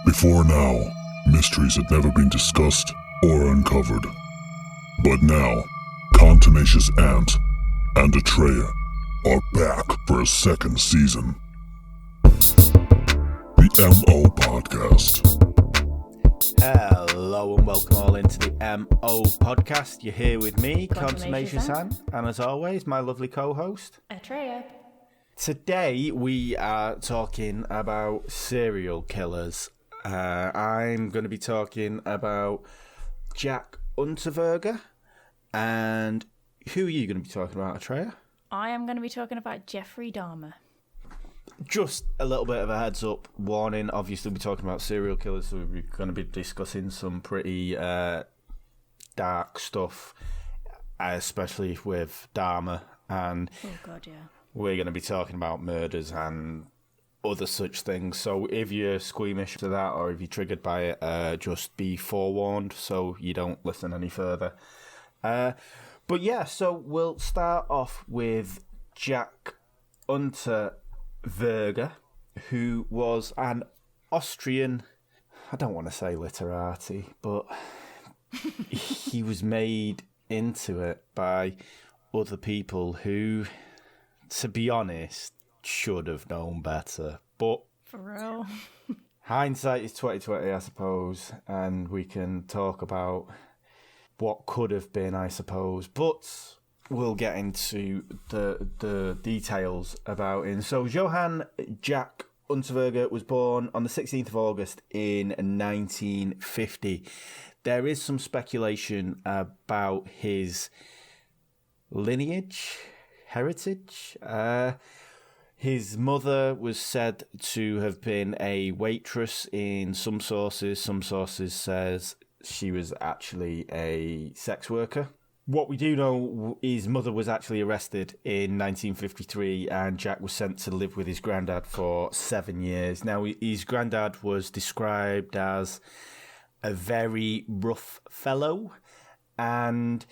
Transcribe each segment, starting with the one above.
Before now, mysteries had never been discussed or uncovered. But now, Contumacious Ant and Atreya are back for a second season. The MO Podcast. Hello and welcome all into the MO Podcast. You're here with me, Contumacious Ant, and as always, my lovely co-host, Atreya. Today we are talking about serial killers. I'm going to be talking about Jack Unterweger. And who are you going to be talking about, Atreya? I am going to be talking about Jeffrey Dahmer. Just a little bit of a heads up warning. Obviously, we're talking about serial killers, so we're going to be discussing some pretty dark stuff, especially with Dahmer. And Oh, God, yeah. we're going to be talking about murders and other such things. So if you're squeamish to that or if you're triggered by it, just be forewarned so you don't listen any further. But yeah, so we'll start off with Jack Unterweger, who was an Austrian, I don't want to say literati, but he was made into it by other people who, to be honest, should have known better. But For real. hindsight is 20/20, I suppose, and we can talk about what could have been, I suppose. But we'll get into the details about him. So Johann Jack Unterweger was born on the 16th of August in 1950. There is some speculation about his lineage, heritage. His mother was said to have been a waitress in some sources. Some sources says she was actually a sex worker. What we do know, his mother was actually arrested in 1953 and Jack was sent to live with his granddad for 7 years. Now, his granddad was described as a very rough fellow, and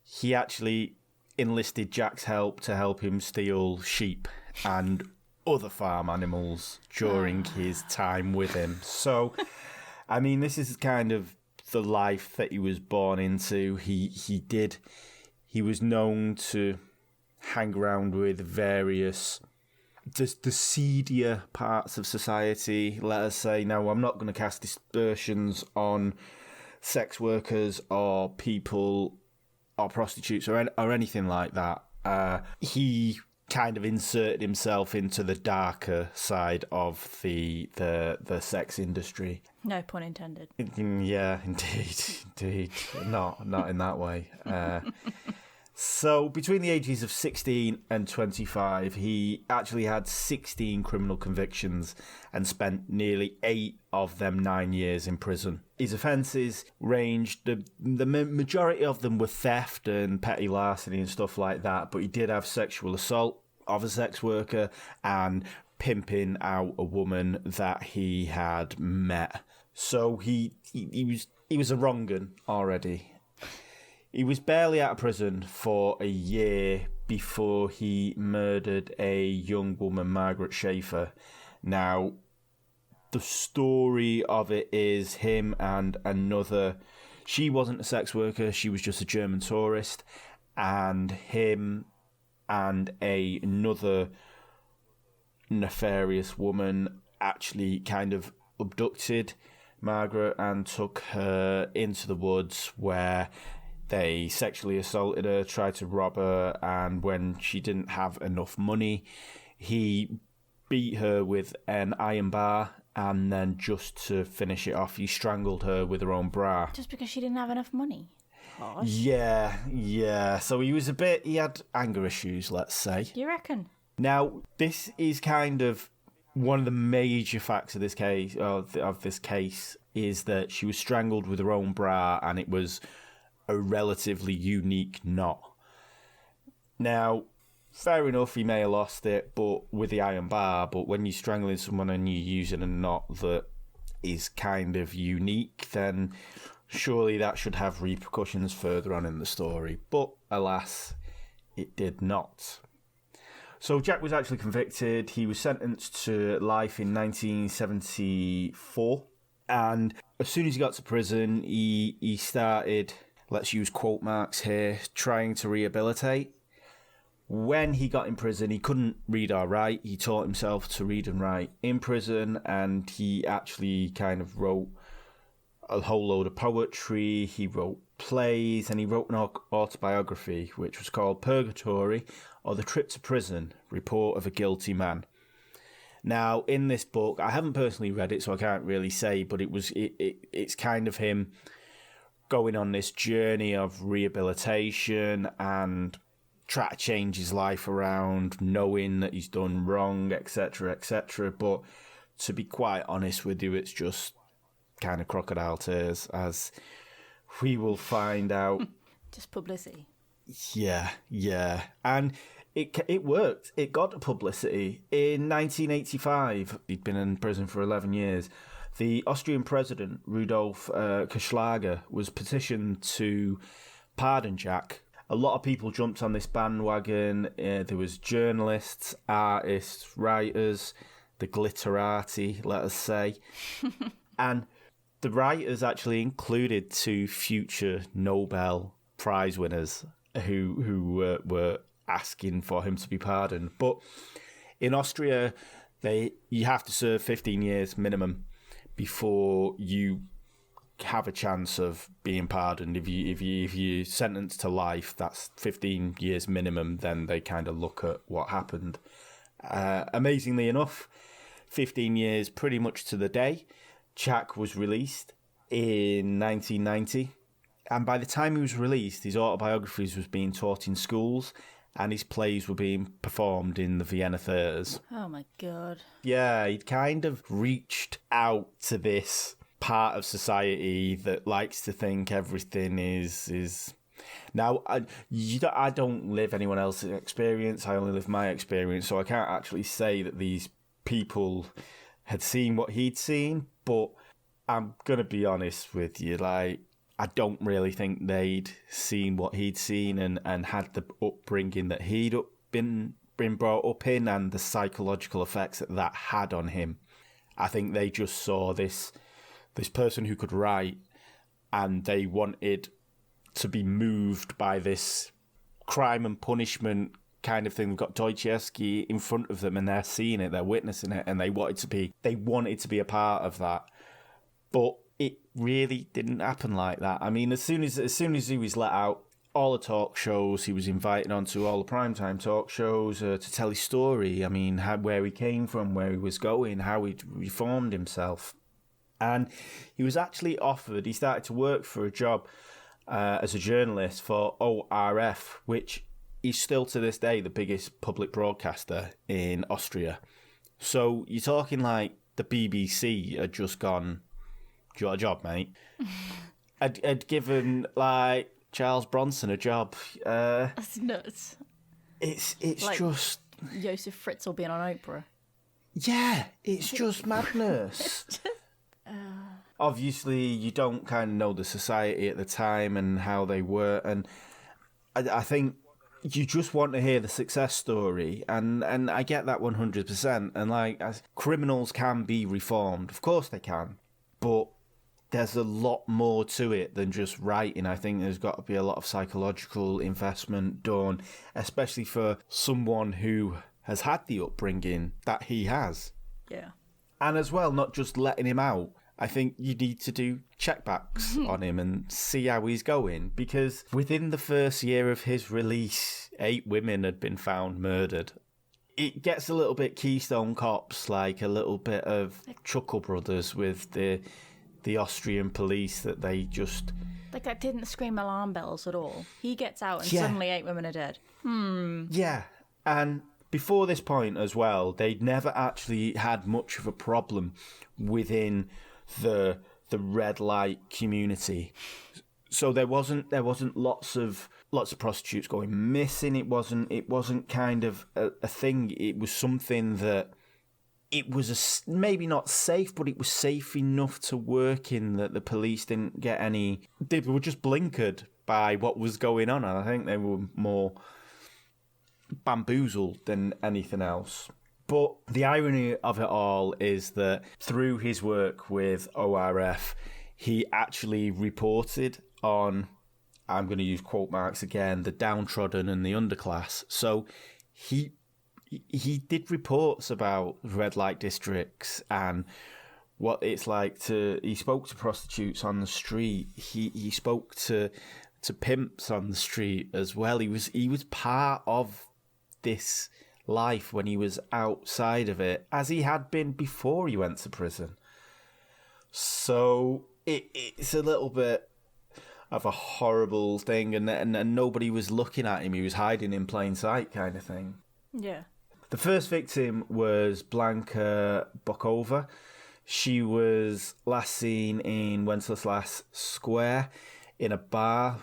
he actually enlisted Jack's help to help him steal sheep and other farm animals during his time with him. So, I mean, this is kind of the life that he was born into. He was known to hang around with various the seedier parts of society, let us say. Now, I'm not going to cast aspersions on sex workers or people or prostitutes or anything like that. He kind of inserted himself into the darker side of the sex industry. No pun intended. Yeah, indeed. Not in that way. So between the ages of 16 and 25, he actually had 16 criminal convictions and spent nearly 8 of them 9 years in prison. His offences ranged, the majority of them were theft and petty larceny and stuff like that, but he did have sexual assault of a sex worker and pimping out a woman that he had met. So he was a wrong-un already. He was barely out of prison for a year before he murdered a young woman, Margaret Schaefer. Now, the story of it is him and another... She wasn't a sex worker, she was just a German tourist. And him and another nefarious woman actually kind of abducted Margaret and took her into the woods where they sexually assaulted her, tried to rob her, and when she didn't have enough money, he beat her with an iron bar, and then just to finish it off, he strangled her with her own bra. Just because she didn't have enough money? Harsh. Yeah. So he had anger issues, let's say. You reckon? Now, this is kind of one of the major facts of this case, is that she was strangled with her own bra, and it was a relatively unique knot. Now, fair enough, he may have lost it, but with the iron bar, but when you're strangling someone and you're using a knot that is kind of unique, then surely that should have repercussions further on in the story. But alas, it did not. So Jack was actually convicted. He was sentenced to life in 1974. And as soon as he got to prison, he started, let's use quote marks here, trying to rehabilitate. When he got in prison, he couldn't read or write. He taught himself to read and write in prison, and he actually kind of wrote a whole load of poetry. He wrote plays, and he wrote an autobiography, which was called Purgatory, or The Trip to Prison, Report of a Guilty Man. Now, in this book, I haven't personally read it, so I can't really say, but it's kind of him going on this journey of rehabilitation and try to change his life around, knowing that he's done wrong, etc., etc. But to be quite honest with you, it's just kind of crocodile tears, as we will find out. Just publicity. Yeah. And it worked. It got publicity. In 1985, he'd been in prison for 11 years. The Austrian president, Rudolf Kirchschlager, was petitioned to pardon Jack. A lot of people jumped on this bandwagon. There was journalists, artists, writers, the glitterati, let us say. And the writers actually included 2 future Nobel Prize winners who were asking for him to be pardoned. But in Austria, you have to serve 15 years minimum before you have a chance of being pardoned. If you're sentenced to life, that's 15 years minimum. Then they kind of look at what happened. Amazingly enough, 15 years pretty much to the day, Jack was released in 1990. And by the time he was released, his autobiographies was being taught in schools, and his plays were being performed in the Vienna theatres. Oh my God. Yeah, he'd kind of reached out to this part of society that likes to think everything is. Now, I don't live anyone else's experience. I only live my experience, so I can't actually say that these people had seen what he'd seen. But I'm gonna be honest with you, like, I don't really think they'd seen what he'd seen and had the upbringing that he'd been brought up in, and the psychological effects that had on him. I think they just saw this person who could write, and they wanted to be moved by this crime and punishment kind of thing. They've got Dostoevsky in front of them, and they're seeing it, they're witnessing it, and they wanted to be a part of that. But it really didn't happen like that. I mean, as soon as he was let out, all the talk shows, he was invited onto all the primetime talk shows to tell his story. I mean, where he came from, where he was going, how he'd reformed himself. And he was actually offered, he started to work for a job as a journalist for ORF, which is still to this day the biggest public broadcaster in Austria. So you're talking like the BBC had just gone, "Do you want a job, mate?" had given like Charles Bronson a job. That's nuts. It's like just Josef Fritzl being on Oprah. Yeah, it's just madness. Obviously, you don't kind of know the society at the time and how they were, and I think you just want to hear the success story, and I get that 100%. And like, criminals can be reformed, of course they can, but there's a lot more to it than just writing. I think there's got to be a lot of psychological investment done, especially for someone who has had the upbringing that he has. Yeah. And as well, not just letting him out. I think you need to do checkbacks on him and see how he's going, because within the first year of his release, 8 women had been found murdered. It gets a little bit Keystone Cops, like a little bit of Chuckle Brothers with the Austrian police, that they just... Like, that didn't scream alarm bells at all. He gets out and suddenly 8 women are dead. Yeah, and before this point as well, they'd never actually had much of a problem within the red light community. So there wasn't lots of prostitutes going missing. It wasn't kind of a thing. It was something that it was maybe not safe, but it was safe enough to work in, that the police didn't get any. They were just blinkered by what was going on, and I think they were more bamboozled than anything else. But the irony of it all is that through his work with ORF, he actually reported on, I'm going to use quote marks again, the downtrodden and the underclass. So he did reports about red light districts and what it's like to. He spoke to prostitutes on the street. He spoke to pimps on the street as well. He was part of this life when he was outside of it, as he had been before he went to prison. So it's a little bit of a horrible thing, and nobody was looking at him. He was hiding in plain sight, kind of thing. Yeah. The first victim was Blanka Bokova. She was last seen in Wenceslas Square in a bar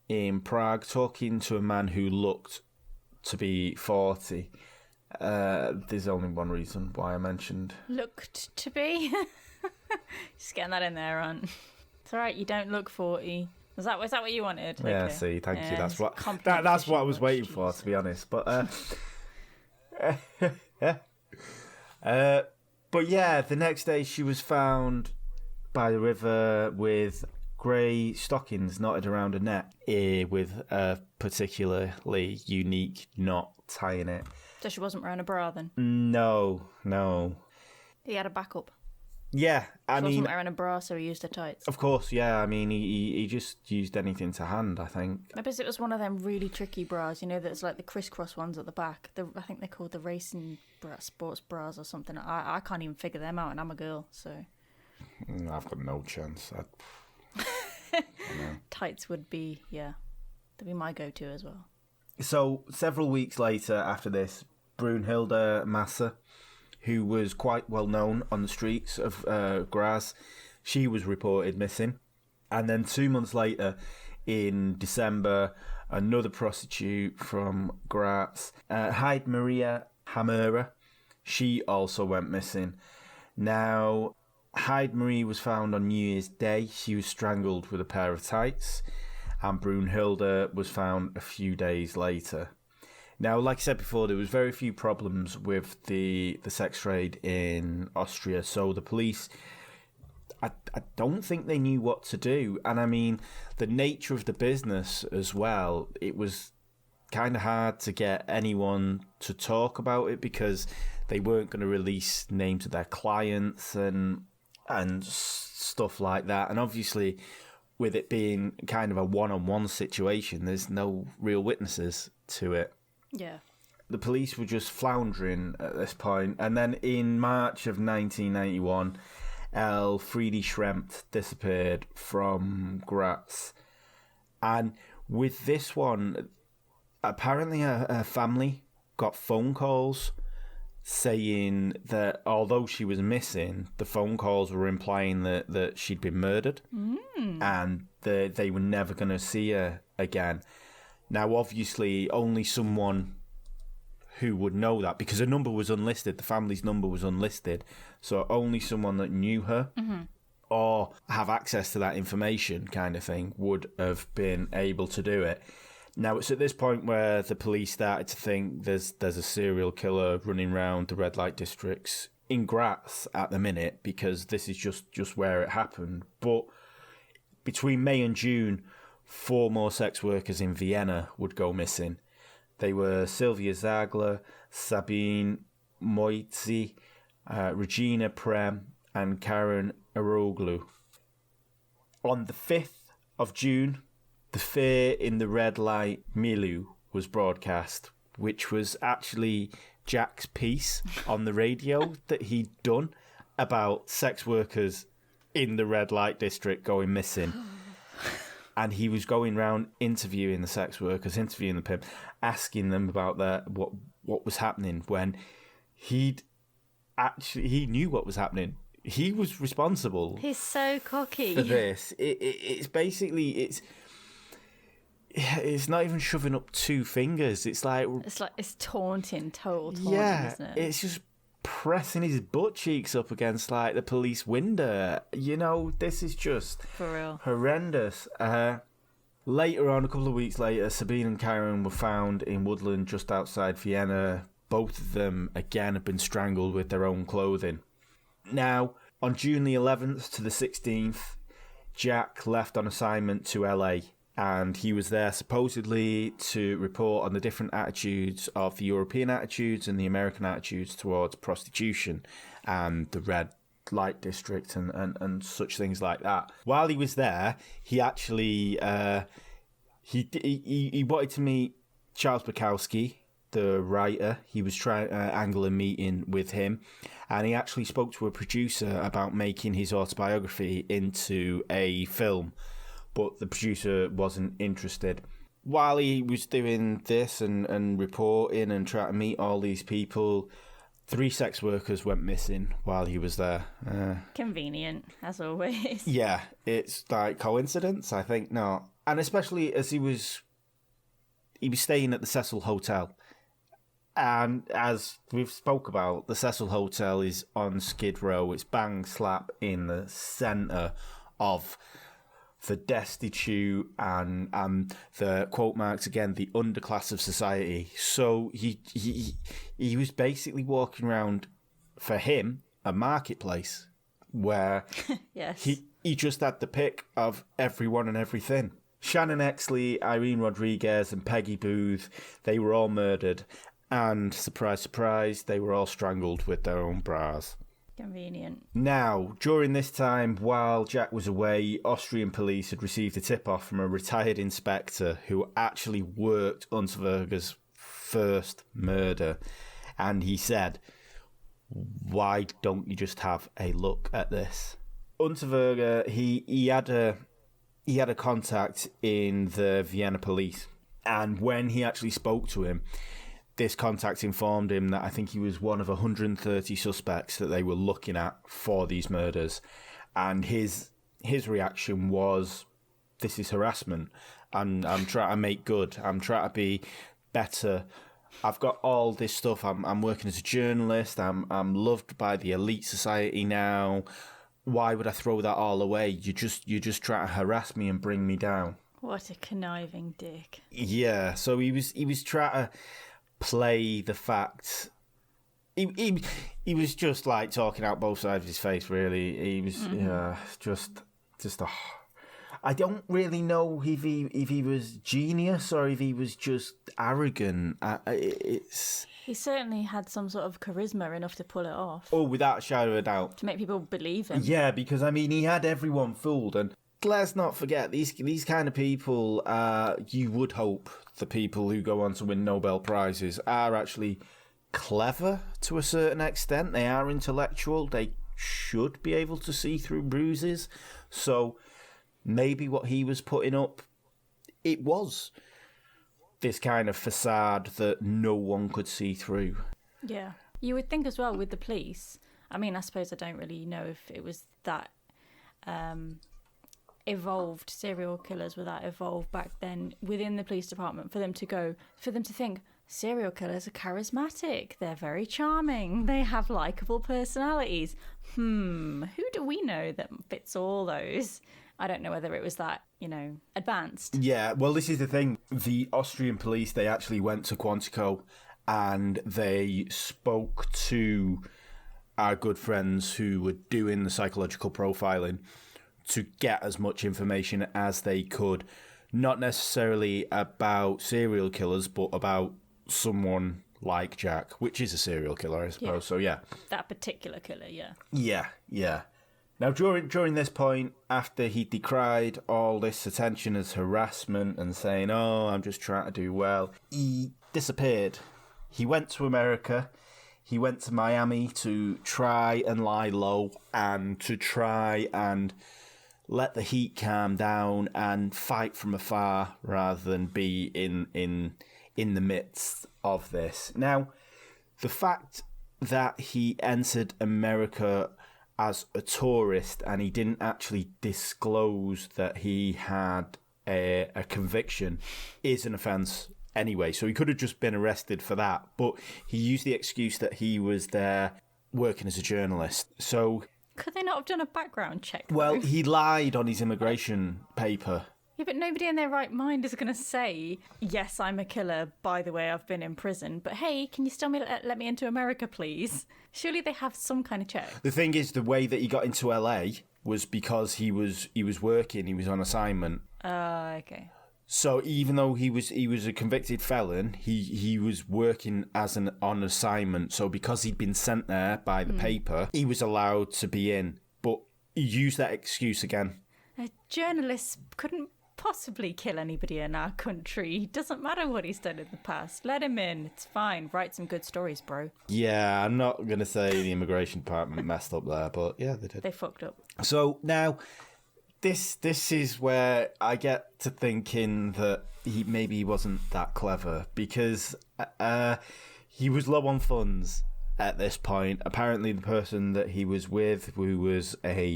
in Prague, talking to a man who looked to be 40. There's only one reason why I mentioned Looked to be. Just getting that in there, Ron. It's all right. You don't look 40. Was that what you wanted? Yeah, Okay. see, thank you. Yeah, That's what I was waiting for, to be honest. But but yeah, the next day she was found by the river with grey stockings knotted around her neck, with a particularly unique knot tying it. So she wasn't wearing a bra then? No. He had a backup. Yeah, She wasn't wearing a bra, so he used her tights. Of course, yeah. I mean, he just used anything to hand, I think. Maybe it was one of them really tricky bras, that's like the crisscross ones at the back. I think they're called the racing sports bras or something. I can't even figure them out, and I'm a girl, so. I've got no chance. Tights would be, they'd be my go-to as well. So, several weeks later after this, Brunhilde Massa, who was quite well known on the streets of Graz, she was reported missing. And then 2 months later, in December, another prostitute from Graz, Heide Maria Hamera, she also went missing. Now, Heide Marie was found on New Year's Day. She was strangled with a pair of tights, and Brunhilde was found a few days later. Now, like I said before, there was very few problems with the sex trade in Austria, so the police, I don't think they knew what to do. And I mean, the nature of the business as well, it was kind of hard to get anyone to talk about it because they weren't going to release names of their clients and stuff like that. And obviously, with it being kind of a one-on-one situation, there's no real witnesses to it. Yeah. The police were just floundering at this point. And then in March of 1991, Elfriede Schrempt disappeared from Graz. And with this one, apparently her family got phone calls saying that although she was missing, the phone calls were implying that she'd been murdered and they were never going to see her again. Now, obviously, only someone who would know that, because her number was unlisted, the family's number was unlisted, so only someone that knew her or have access to that information kind of thing would have been able to do it. Now, it's at this point where the police started to think there's a serial killer running around the red light districts in Graz at the minute, because this is just where it happened. But between May and June, 4 more sex workers in Vienna would go missing. They were Sylvia Zagler, Sabine Moitzi, Regina Prem, and Karen Aroglu. On the 5th of June, The Fear in the Red Light Milieu was broadcast, which was actually Jack's piece on the radio that he'd done about sex workers in the red light district going missing. And he was going around interviewing the sex workers, interviewing the pimp, asking them about what was happening, when he knew what was happening. He was responsible. He's so cocky for this. It's basically it's not even shoving up 2 fingers. It's taunting, total taunting, isn't it? It's just pressing his butt cheeks up against like the police window. This is just for real horrendous. Later on, a couple of weeks later, Sabine and Karen were found in woodland just outside Vienna. Both of them, again, had been strangled with their own clothing. Now, on June the 11th to the 16th, Jack left on assignment to LA, and he was there supposedly to report on the different attitudes of the European attitudes and the American attitudes towards prostitution and the red light district and such things like that. While he was there, he actually he wanted to meet Charles Bukowski, the writer. He was trying to angle a meeting with him, and he actually spoke to a producer about making his autobiography into a film, but the producer wasn't interested. While he was doing this and reporting and trying to meet all these people, 3 sex workers went missing while he was there. Convenient, as always. Yeah, it's like coincidence? I think not. And especially as he was staying at the Cecil Hotel. And as we've spoke about, the Cecil Hotel is on Skid Row. It's bang slap in the centre of the destitute and the, quote marks again, the underclass of society. So he was basically walking around, for him, a marketplace where yes. he just had the pick of everyone and everything. Shannon Exley, Irene Rodriguez and Peggy Booth, they were all murdered. And, surprise, surprise, they were all strangled with their own bras. Convenient. Now, during this time, while Jack was away, Austrian police had received a tip-off from a retired inspector who actually worked Unterweger's first murder. And he said, why don't you just have a look at this? Unterweger, he had a contact in the Vienna police. And when he actually spoke to him, this contact informed him that I think he was one of 130 suspects that they were looking at for these murders. And his reaction was, this is harassment. I'm trying to make good. I'm trying to be better. I've got all this stuff. I'm working as a journalist. I'm loved by the elite society now. Why would I throw that all away? You just try to harass me and bring me down. What a conniving dick. Yeah, so he was trying to play the fact. He was just like talking out both sides of his face. Really, he was just I don't really know if he was genius or if he was just arrogant. He certainly had some sort of charisma enough to pull it off. Oh, without a shadow of a doubt, to make people believe him. Yeah, because I mean, he had everyone fooled, and let's not forget these kind of people. You would hope the people who go on to win Nobel Prizes are actually clever to a certain extent. They are intellectual. They should be able to see through bruises. So maybe what he was putting up, it was this kind of facade that no one could see through. Yeah. You would think as well with the police. I mean, I suppose I don't really know if it was that evolved, serial killers were that evolved back then within the police department for them to think serial killers are charismatic, they're very charming, they have likable personalities. Who do we know that fits all those? I don't know whether it was that, advanced. Yeah, well, this is the thing. The Austrian police, they actually went to Quantico and they spoke to our good friends who were doing the psychological profiling to get as much information as they could, not necessarily about serial killers, but about someone like Jack, which is a serial killer, I suppose. Yeah. So, yeah. That particular killer, yeah. Yeah. Now, during this point, after he decried all this attention as harassment and saying, oh, I'm just trying to do well, he disappeared. He went to America. He went to Miami to try and lie low and to try and let the heat calm down and fight from afar rather than be in the midst of this. Now, the fact that he entered America as a tourist and he didn't actually disclose that he had a conviction is an offence anyway. So he could have just been arrested for that. But he used the excuse that he was there working as a journalist. So... could they not have done a background check? Well, he lied on his immigration paper. Yeah, but nobody in their right mind is going to say, yes, I'm a killer. By the way, I've been in prison. But hey, can you still let me into America, please? Surely they have some kind of check. The thing is, the way that he got into LA was because he was working, he was on assignment. Okay. So even though he was a convicted felon, he was working as on assignment. So because he'd been sent there by the paper, he was allowed to be in. But he used that excuse again. Journalists couldn't possibly kill anybody in our country. It doesn't matter what he's done in the past. Let him in. It's fine. Write some good stories, bro. Yeah, I'm not going to say the immigration department messed up there, but yeah, they did. They fucked up. So now, this is where I get to thinking that he wasn't that clever, because he was low on funds at this point. Apparently, the person that he was with, who was a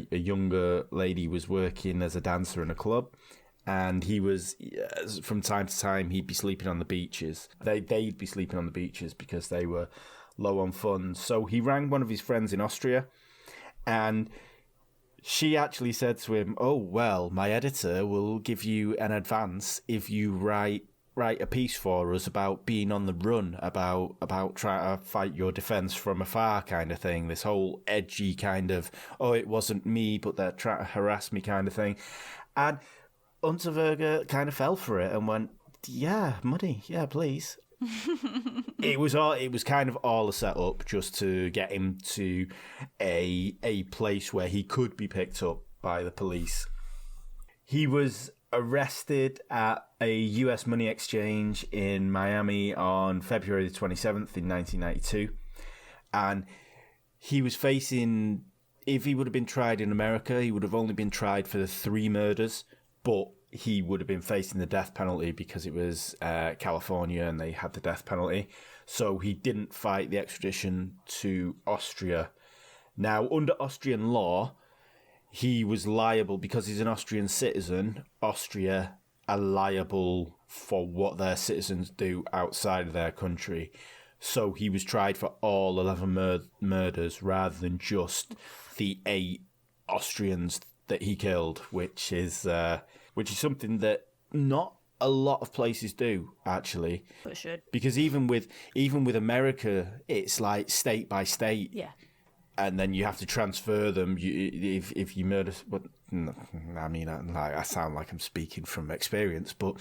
younger lady, was working as a dancer in a club, and he was, from time to time, he'd be sleeping on the beaches. They'd be sleeping on the beaches because they were low on funds. So he rang one of his friends in Austria, and she actually said to him, "Oh, well, my editor will give you an advance if you write a piece for us about being on the run, about trying to fight your defence from afar kind of thing." This whole edgy kind of, oh, it wasn't me, but they're trying to harass me kind of thing. And Unterweger kind of fell for it and went, yeah, money, yeah, please. It was kind of all a setup just to get him to a place where he could be picked up by the police. He was arrested at a US money exchange in Miami on February the 27th in 1992, and he was facing, if he would have been tried in America, he would have only been tried for the 3 murders, but he would have been facing the death penalty because it was California and they had the death penalty. So he didn't fight the extradition to Austria. Now, under Austrian law, he was liable, because he's an Austrian citizen. Austria are liable for what their citizens do outside of their country. So he was tried for all 11 murders rather than just the 8 Austrians that he killed, which is something that not a lot of places do, actually. But should. Because even with America, it's like state by state. Yeah. And then you have to transfer them. If you murder, I mean, I sound like I'm speaking from experience, but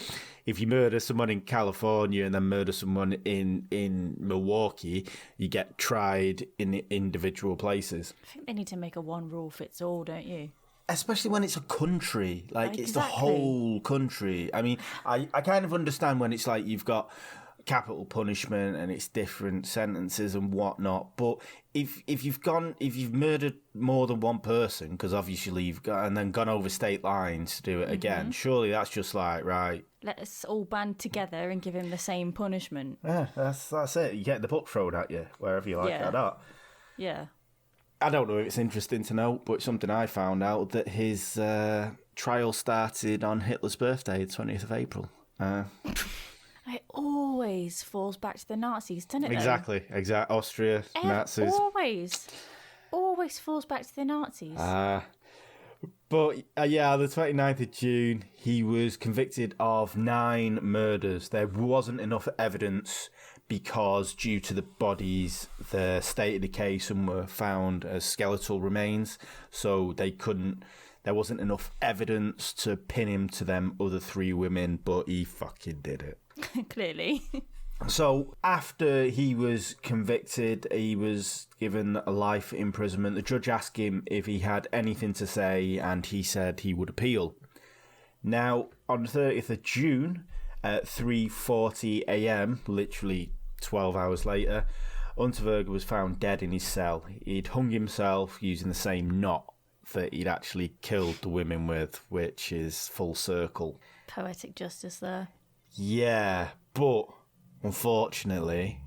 if you murder someone in California and then murder someone in Milwaukee, you get tried in individual places. I think they need to make a one rule fits all, don't you? Especially when it's a country, like it's the Exactly. whole country. I mean, I kind of understand when it's like you've got capital punishment and it's different sentences and whatnot. But if you've murdered more than one person, because obviously you've got, and then gone over state lines to do it again, surely that's just like, right. Let us all band together and give him the same punishment. Yeah, that's it. You get the book thrown at you wherever you like Yeah. or not. Yeah. I don't know if it's interesting to know, but something I found out that his trial started on Hitler's birthday, the 20th of April. It always falls back to the Nazis, doesn't it? though? Exactly. Austria, Nazis. Always falls back to the Nazis. But yeah, the 29th of June, he was convicted of 9 murders. There wasn't enough evidence because due to the bodies, the state of decay, some were found as skeletal remains, so there wasn't enough evidence to pin him to them other 3 women, but he fucking did it. Clearly. So after he was convicted, he was given a life imprisonment. The judge asked him if he had anything to say, and he said he would appeal. Now, on the 30th of June, at 3:40 a.m., literally 12 hours later, Unterweger was found dead in his cell. He'd hung himself using the same knot that he'd actually killed the women with, which is full circle. Poetic justice there. Yeah, but unfortunately,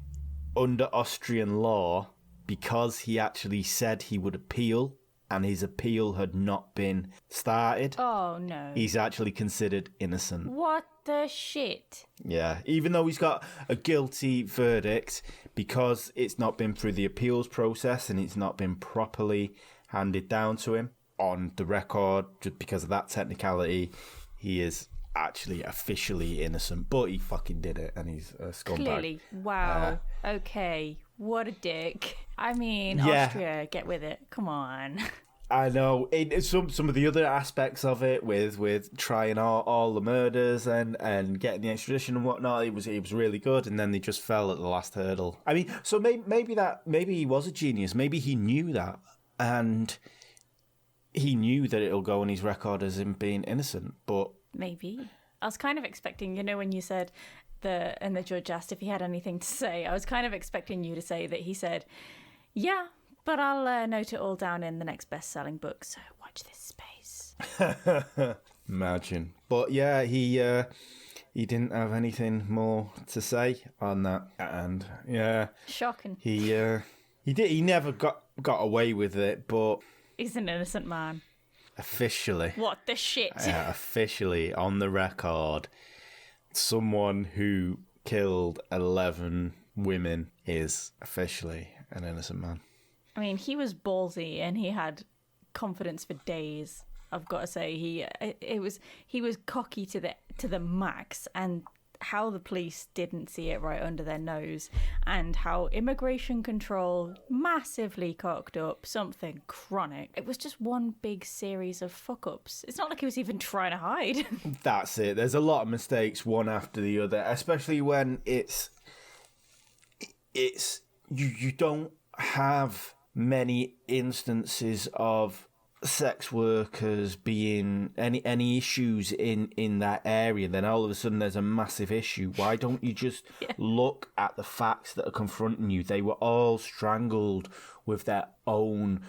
under Austrian law, because he actually said he would appeal and his appeal had not been started, Oh, no. he's actually considered innocent. What the shit? Yeah, even though he's got a guilty verdict, because it's not been through the appeals process and it's not been properly handed down to him on the record, just because of that technicality, he is actually officially innocent, but he fucking did it, and he's a scumbag. Clearly. Wow. Okay. What a dick. I mean, Yeah. Austria, get with it. Come on. I know. Some of the other aspects of it, with trying all the murders and getting the extradition and whatnot, it was really good. And then they just fell at the last hurdle. I mean, so maybe he was a genius. Maybe he knew that, and he knew that it'll go on his record as him being innocent. But Maybe. I was kind of expecting, when you said and the judge asked if he had anything to say, I was kind of expecting you to say that he said, yeah, but I'll note it all down in the next best-selling book, so watch this space. imagine. But yeah, he didn't have anything more to say on that, and yeah, Shocking. he never got away with it, but He's an innocent man. officially, What the shit? officially on the record, someone who killed 11 women is officially an innocent man. I mean, he was ballsy and he had confidence for days. I've got to say, he was cocky to the max, and how the police didn't see it right under their nose, and how immigration control massively cocked up something chronic. It was just one big series of fuck-ups. It's not like he was even trying to hide. That's it. There's a lot of mistakes one after the other, especially when it's you don't have many instances of sex workers being any issues in that area. Then all of a sudden there's a massive issue. Why don't you just look at the facts that are confronting you? They were all strangled with their own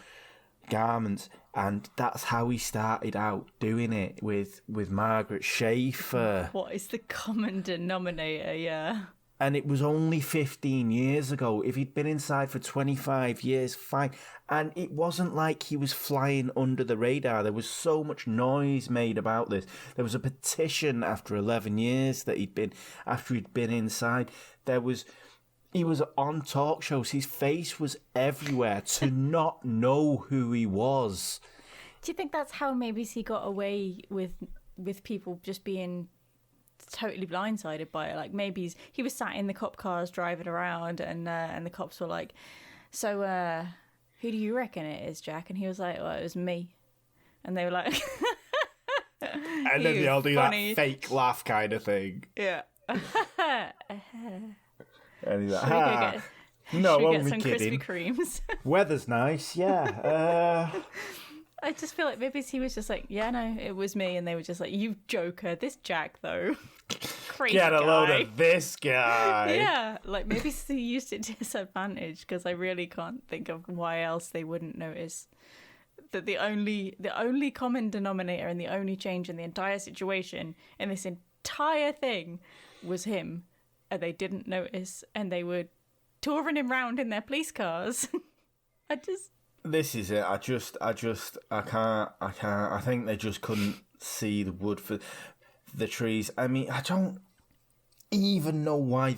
garments, and that's how he started out doing it with Margaret Schaefer. What is the common denominator? Yeah. And it was only 15 years ago. If he'd been inside for 25 years, fine. And it wasn't like he was flying under the radar. There was so much noise made about this. There was a petition after 11 years that after he'd been inside. He was on talk shows. His face was everywhere. To not know who he was. Do you think that's how maybe he got away with people just being totally blindsided by it? Like, maybe he was sat in the cop cars driving around, and the cops were like, so who do you reckon it is, Jack? And he was like, well, it was me. And they were like and then they all do funny. that fake laugh kind of thing. Yeah. And he's like, Should we go get, no, should we get only some kidding. Krispy Kremes? Weather's nice, yeah. I just feel like maybe he was just like, yeah, no, it was me. And they were just like, you joker, this Jack, though. Crazy Get a guy. load of this guy. Yeah, like maybe he used it to his advantage, because I really can't think of why else they wouldn't notice that the only common denominator and the only change in the entire situation in this entire thing was him, and they didn't notice, and they were touring him round in their police cars. This is it. I can't. I think they just couldn't see the wood for the trees. I mean, I don't even know why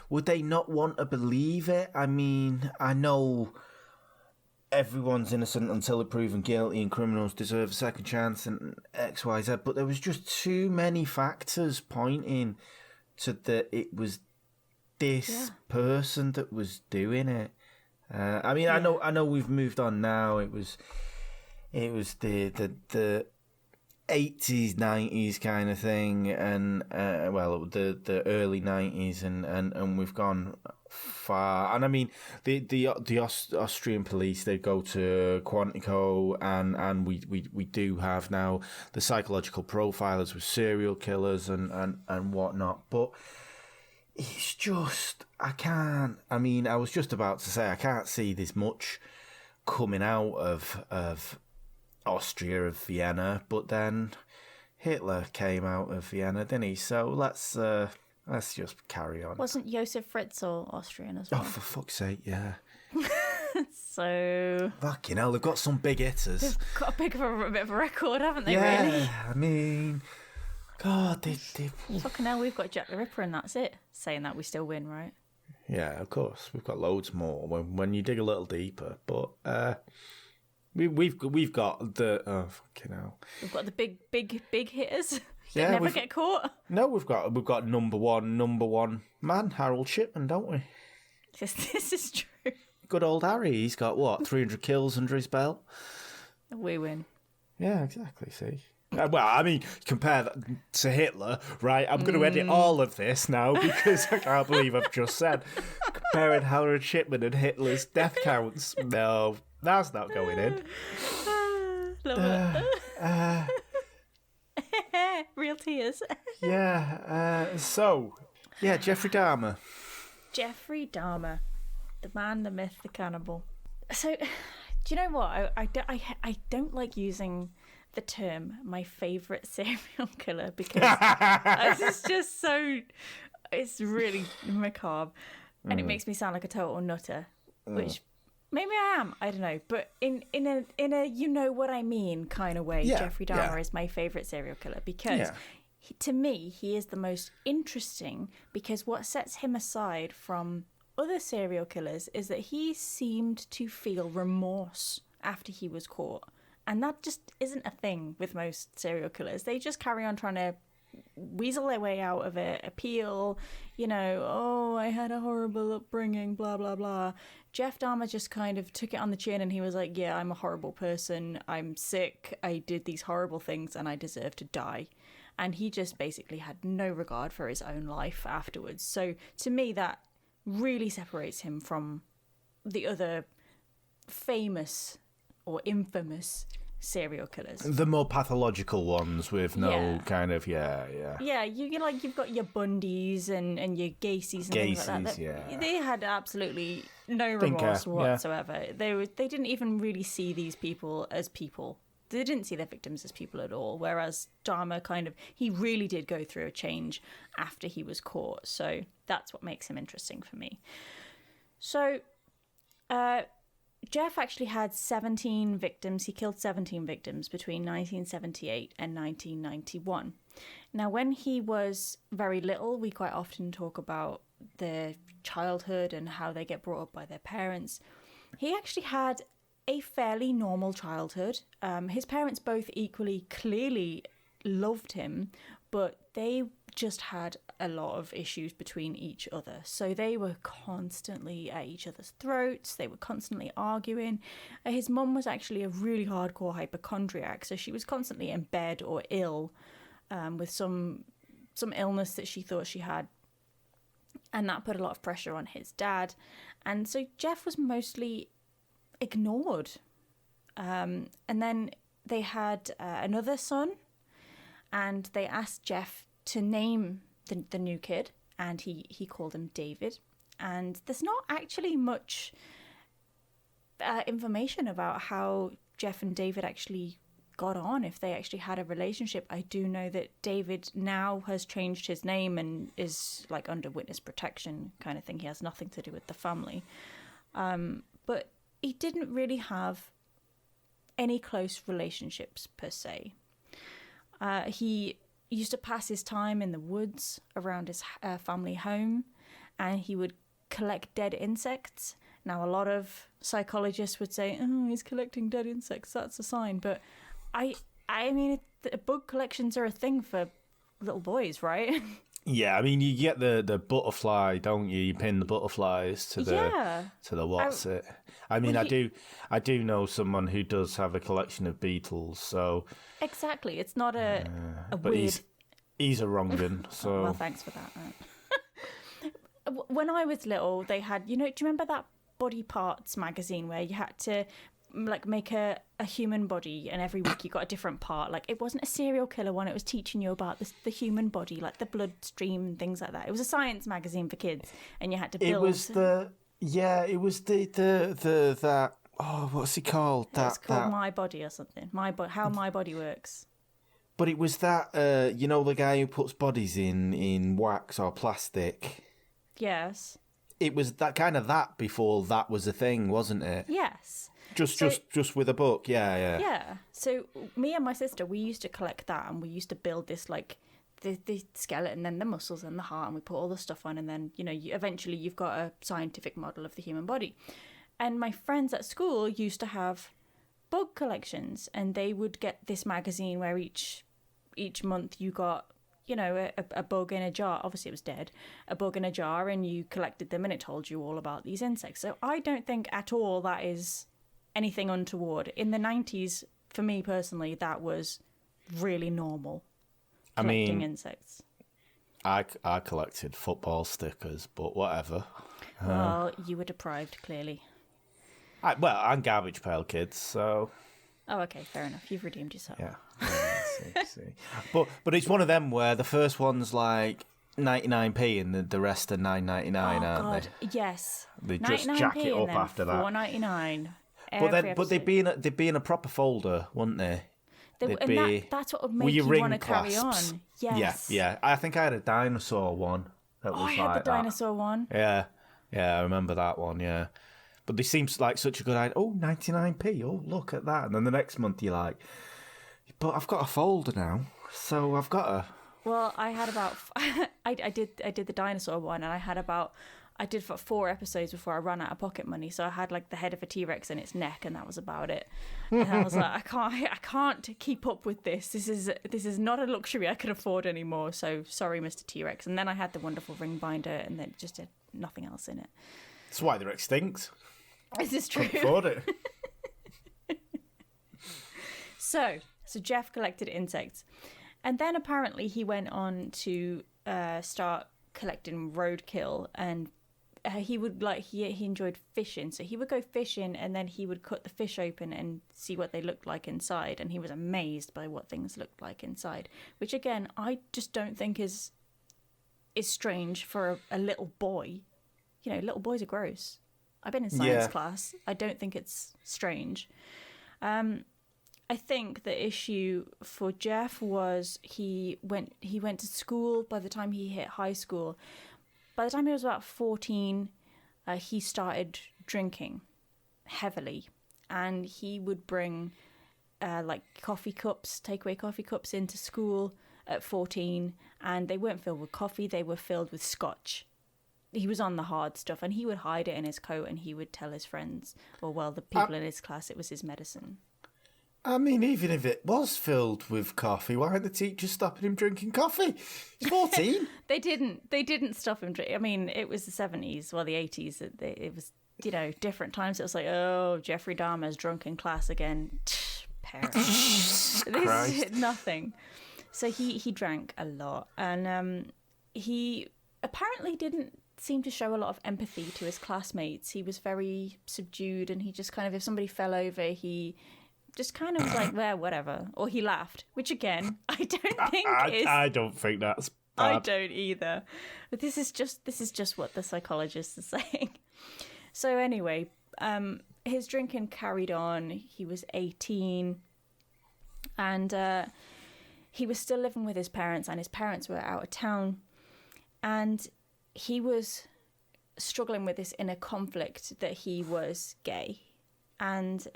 would they not want to believe it? I mean, I know everyone's innocent until they're proven guilty, and criminals deserve a second chance, and X, Y, Z. But there was just too many factors pointing to that it was this person that was doing it. I mean, I know we've moved on now. It was the 80s, 90s kind of thing, and the early 90s, and we've gone far. And I mean, the Austrian police, they go to Quantico, and we do have now the psychological profilers with serial killers and whatnot, but it's just, I can't. I mean, I was just about to say, I can't see this much coming out of Austria, of Vienna, but then Hitler came out of Vienna, didn't he? So let's just carry on. Wasn't Josef Fritzl Austrian as well? Oh, for fuck's sake, yeah. So Fucking hell, they've got some big hitters. they've got a bit of a record, haven't they? Yeah, Really? I mean, God, they. Fucking hell, we've got Jack the Ripper, and that's it. Saying that, we still win, right? Yeah, of course, we've got loads more when you dig a little deeper. But We've got the fucking hell. We've got the big hitters that Yeah, never get caught. No, we've got number one man, Harold Shipman, don't we? This is true. Good old Harry. He's got what, 300 kills under his belt. We win. Yeah, exactly. See. Well, I mean, compare that to Hitler, right? I'm going to edit all of this now because I can't believe I've just said comparing Harold Shipman and Hitler's death counts. No, that's not going in. Love it. Real tears. So, Jeffrey Dahmer. Jeffrey Dahmer, the man, the myth, the cannibal. So, do you know what? I don't like using the term my favourite serial killer because it's just so, it's really macabre and it makes me sound like a total nutter, which maybe I am, I don't know, but in a you know what I mean kind of way, Jeffrey Dahmer is my favourite serial killer because to me he is the most interesting, because what sets him aside from other serial killers is that he seemed to feel remorse after he was caught. And that just isn't a thing with most serial killers. They just carry on trying to weasel their way out of it, appeal, I had a horrible upbringing, blah, blah, blah. Jeff Dahmer just kind of took it on the chin and he was like, yeah, I'm a horrible person. I'm sick. I did these horrible things and I deserve to die. And he just basically had no regard for his own life afterwards. So to me, that really separates him from the other famous or infamous serial killers. The more pathological ones with no kind of, Yeah, you've got your Bundys and your Gacy's and things like that. They had absolutely no remorse whatsoever. They didn't even really see these people as people. They didn't see their victims as people at all, whereas Dahmer he really did go through a change after he was caught. So that's what makes him interesting for me. So, Jeff actually had 17 victims. He killed 17 victims between 1978 and 1991. Now, when he was very little, we quite often talk about their childhood and how they get brought up by their parents. He actually had a fairly normal childhood. His parents both equally clearly loved him, but they just had a lot of issues between each other. So they were constantly at each other's throats. They were constantly arguing. His mum was actually a really hardcore hypochondriac, so she was constantly in bed or ill with some illness that she thought she had. And that put a lot of pressure on his dad. And so Jeff was mostly ignored. And then they had another son, and they asked Jeff to name the new kid, and he called him David. And there's not actually much information about how Jeff and David actually got on, if they actually had a relationship. I do know that David now has changed his name and is like under witness protection kind of thing. He has nothing to do with the family. But he didn't really have any close relationships per se. He used to pass his time in the woods around his family home, and he would collect dead insects. Now, a lot of psychologists would say, oh, he's collecting dead insects, that's a sign. But I mean, bug collections are a thing for little boys, right? Yeah, I mean, you get the butterfly, don't you? You pin the butterflies to the what's it. I mean, I do know someone who does have a collection of beetles, so exactly, it's not a but weird. He's a wrong'un, so well, thanks for that. When I was little, they had, do you remember that Body Parts magazine where you had to like make a human body, and every week you got a different part? Like, it wasn't a serial killer one, it was teaching you about the human body, like the bloodstream and things like that. It was a science magazine for kids, and you had to build. It was the that, oh, what's it called? It's called My Body or something. How My Body Works. But it was that, the guy who puts bodies in wax or plastic. Yes. It was that before that was a thing, wasn't it? Yes. Just with a book, yeah. Yeah. So me and my sister, we used to collect that, and we used to build this like the skeleton and the muscles and the heart, and we put all the stuff on, and then eventually you've got a scientific model of the human body. And my friends at school used to have bug collections, and they would get this magazine where each month you got, you know, a bug in a jar. Obviously it was dead. A bug in a jar, and you collected them, and it told you all about these insects. So I don't think at all that is anything untoward. In the 90s, for me personally, that was really normal. Collecting insects. I collected football stickers, but whatever. Well, you were deprived, clearly. I'm garbage pail kids, so... Oh, okay, fair enough. You've redeemed yourself. Yeah. See. But it's one of them where the first one's like 99p and the rest are 9.99, aren't God, yes. they? They just jack it up after that. $4.99. But they'd be in a proper folder, wouldn't they? That's what would make you want to carry on. Yes. Yeah. I think I had a dinosaur one. I had the dinosaur one. Yeah, I remember that one, yeah. But they seem like such a good idea. Oh, 99p. Oh, look at that. And then the next month you're like, but I've got a folder now, so I've got a... Well, I had about... I did the dinosaur one, and I did for 4 episodes before I ran out of pocket money. So I had like the head of a T-Rex and its neck, and that was about it. And I was like, I can't keep up with this. This is not a luxury I can afford anymore. So sorry, Mr. T-Rex. And then I had the wonderful ring binder, and then just had nothing else in it. That's why they're extinct. Is this true? Can't afford it. So Jeff collected insects, and then apparently he went on to start collecting roadkill, and he enjoyed fishing, so he would go fishing, and then he would cut the fish open and see what they looked like inside, and he was amazed by what things looked like inside, which again I just don't think is strange for a little boy. You know, little boys are gross. I've been in science class. I don't think it's strange. I think the issue for Jeff was he went to school. By the time he hit high school, by the time he was about 14, he started drinking heavily, and he would bring like takeaway coffee cups into school at 14, and they weren't filled with coffee, they were filled with scotch. He was on the hard stuff, and he would hide it in his coat, and he would tell his friends, the people in his class, it was his medicine. I mean, even if it was filled with coffee, why aren't the teachers stopping him drinking coffee? He's 14. They didn't stop him drinking. I mean, it was the 70s, the 80s. It was, different times. It was like, oh, Jeffrey Dahmer's drunk in class again. Parents. This is nothing. So he drank a lot, and he apparently didn't seem to show a lot of empathy to his classmates. He was very subdued, and he just kind of, if somebody fell over, he just kind of was like, well, whatever. Or he laughed, which again, I don't think is... I don't think that's bad. I don't either. But this is just what the psychologists are saying. So anyway, his drinking carried on. He was 18, and he was still living with his parents, and his parents were out of town. And he was struggling with this inner conflict that he was gay. And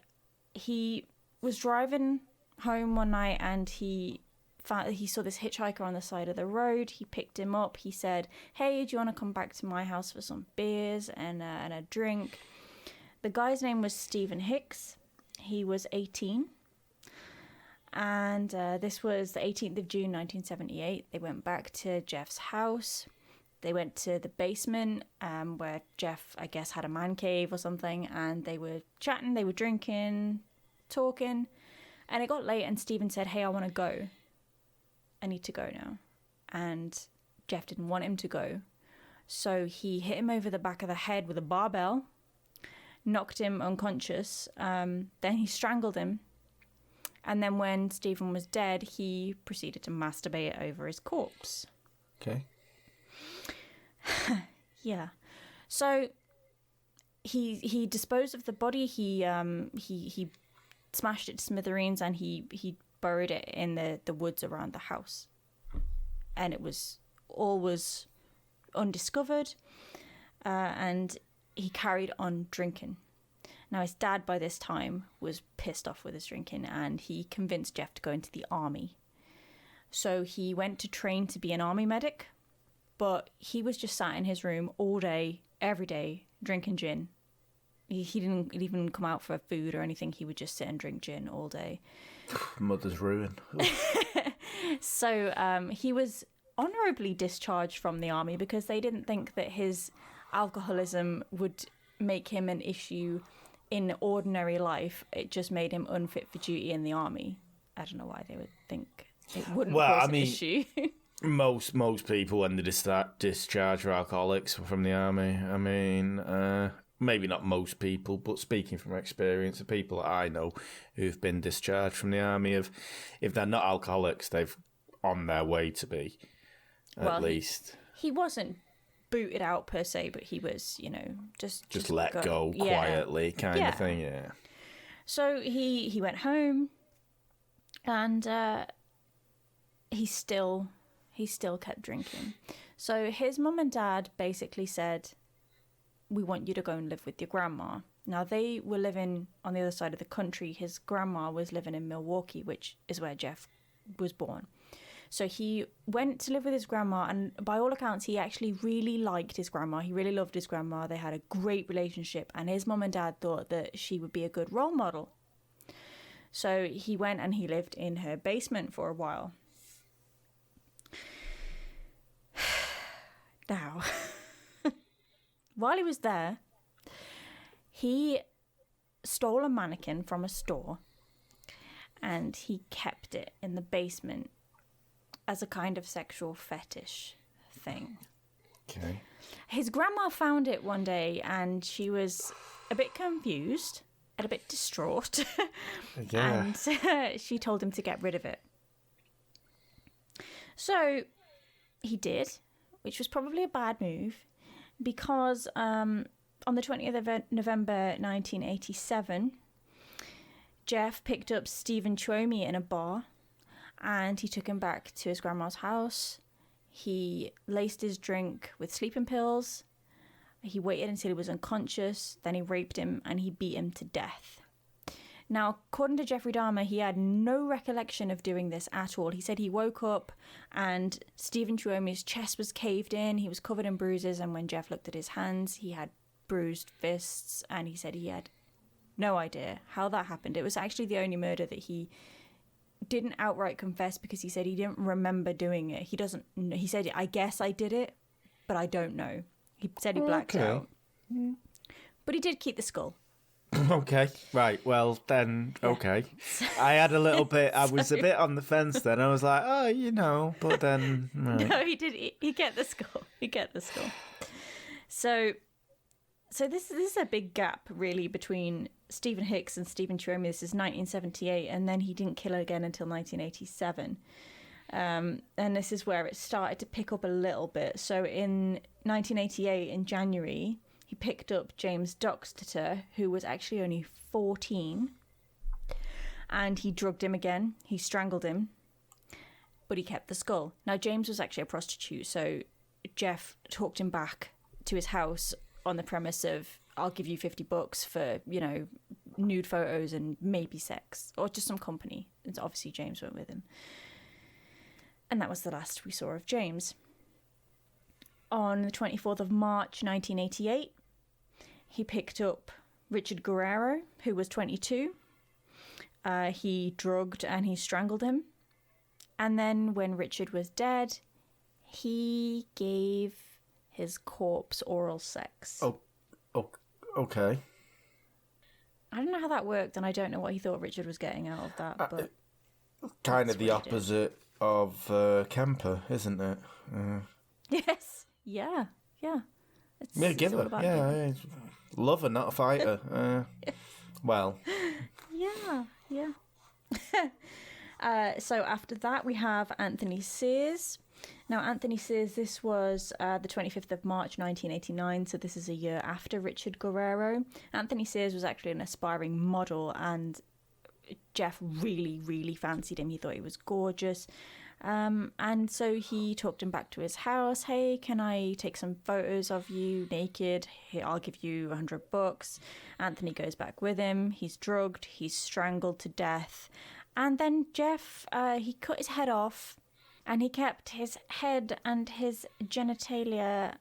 he was driving home one night, and he saw this hitchhiker on the side of the road. He picked him up. He said, hey, do you want to come back to my house for some beers and a drink? The guy's name was Stephen Hicks. He was 18. And this was the 18th of June, 1978. They went back to Jeff's house. They went to the basement where Jeff, I guess, had a man cave or something, and they were chatting, they were drinking, talking, and it got late, and Stephen said, hey, I want to go. I need to go now. And Jeff didn't want him to go, so he hit him over the back of the head with a barbell, knocked him unconscious, then he strangled him, and then when Stephen was dead, he proceeded to masturbate over his corpse. Okay. Yeah. So he disposed of the body. He smashed it to smithereens, and he buried it in the woods around the house. And it was always undiscovered. And he carried on drinking. Now, his dad by this time was pissed off with his drinking, and he convinced Jeff to go into the army. So he went to train to be an army medic. But he was just sat in his room all day, every day, drinking gin. He didn't even come out for food or anything. He would just sit and drink gin all day. Mother's ruin. So he was honourably discharged from the army because they didn't think that his alcoholism would make him an issue in ordinary life. It just made him unfit for duty in the army. I don't know why they would think it wouldn't cause an issue. Most people, when they discharge for alcoholics from the army, I mean, maybe not most people, but speaking from experience, the people that I know who've been discharged from the army, if they're not alcoholics, they've on their way to be, at least. He wasn't booted out per se, but he was, just let go quietly, kind of thing. Yeah. So he went home, and he still kept drinking. So his mum and dad basically said, "We want you to go and live with your grandma." Now, they were living on the other side of the country. His grandma was living in Milwaukee, which is where Jeff was born. So he went to live with his grandma, and by all accounts, he actually really liked his grandma. He really loved his grandma. They had a great relationship, and his mum and dad thought that she would be a good role model. So he went and he lived in her basement for a while. Now, while he was there, he stole a mannequin from a store and he kept it in the basement as a kind of sexual fetish thing. Okay. His grandma found it one day and she was a bit confused and a bit distraught. Yeah. And she told him to get rid of it. So he did, which was probably a bad move because on the 20th of November 1987, Jeff picked up Stephen Chuomi in a bar and he took him back to his grandma's house. He laced his drink with sleeping pills. He waited until he was unconscious. Then he raped him and he beat him to death. Now, according to Jeffrey Dahmer, he had no recollection of doing this at all. He said he woke up and Stephen Chuomi's chest was caved in. He was covered in bruises. And when Jeff looked at his hands, he had bruised fists. And he said he had no idea how that happened. It was actually the only murder that he didn't outright confess because he said he didn't remember doing it. He said, I guess I did it, but I don't know. He said he blacked out. But he did keep the skull. Okay, right. Well, then, okay. I had a little bit, I was a bit on the fence then. I was like, but then... Right. No, he did. He get the skull. He get the skull. So this is a big gap, really, between Stephen Hicks and Stephen Chuomi. This is 1978, and then he didn't kill again until 1987. And this is where it started to pick up a little bit. So in 1988, in January, he picked up James Doxteter, who was actually only 14, and he drugged him again. He strangled him, but he kept the skull. Now, James was actually a prostitute, so Jeff talked him back to his house on the premise of, I'll give you $50 for, nude photos and maybe sex, or just some company. And obviously James went with him. And that was the last we saw of James. On the 24th of March, 1988, he picked up Richard Guerrero, who was 22. He drugged and he strangled him. And then when Richard was dead, he gave his corpse oral sex. Oh, okay. I don't know how that worked, and I don't know what he thought Richard was getting out of that, but... kind of the opposite of Kemper, isn't it? Yes. Yeah. Give it. Yeah, lover, not a fighter. Well. Yeah. So after that, we have Anthony Sears. Now, Anthony Sears, this was the 25th of March, 1989, so this is a year after Richard Guerrero. Anthony Sears was actually an aspiring model, and Jeff really, really fancied him. He thought he was gorgeous. And so he talked him back to his house. Hey, can I take some photos of you naked? Here, I'll give you $100. Anthony goes back with him. He's drugged. He's strangled to death. And then Jeff, he cut his head off, and he kept his head and his genitalia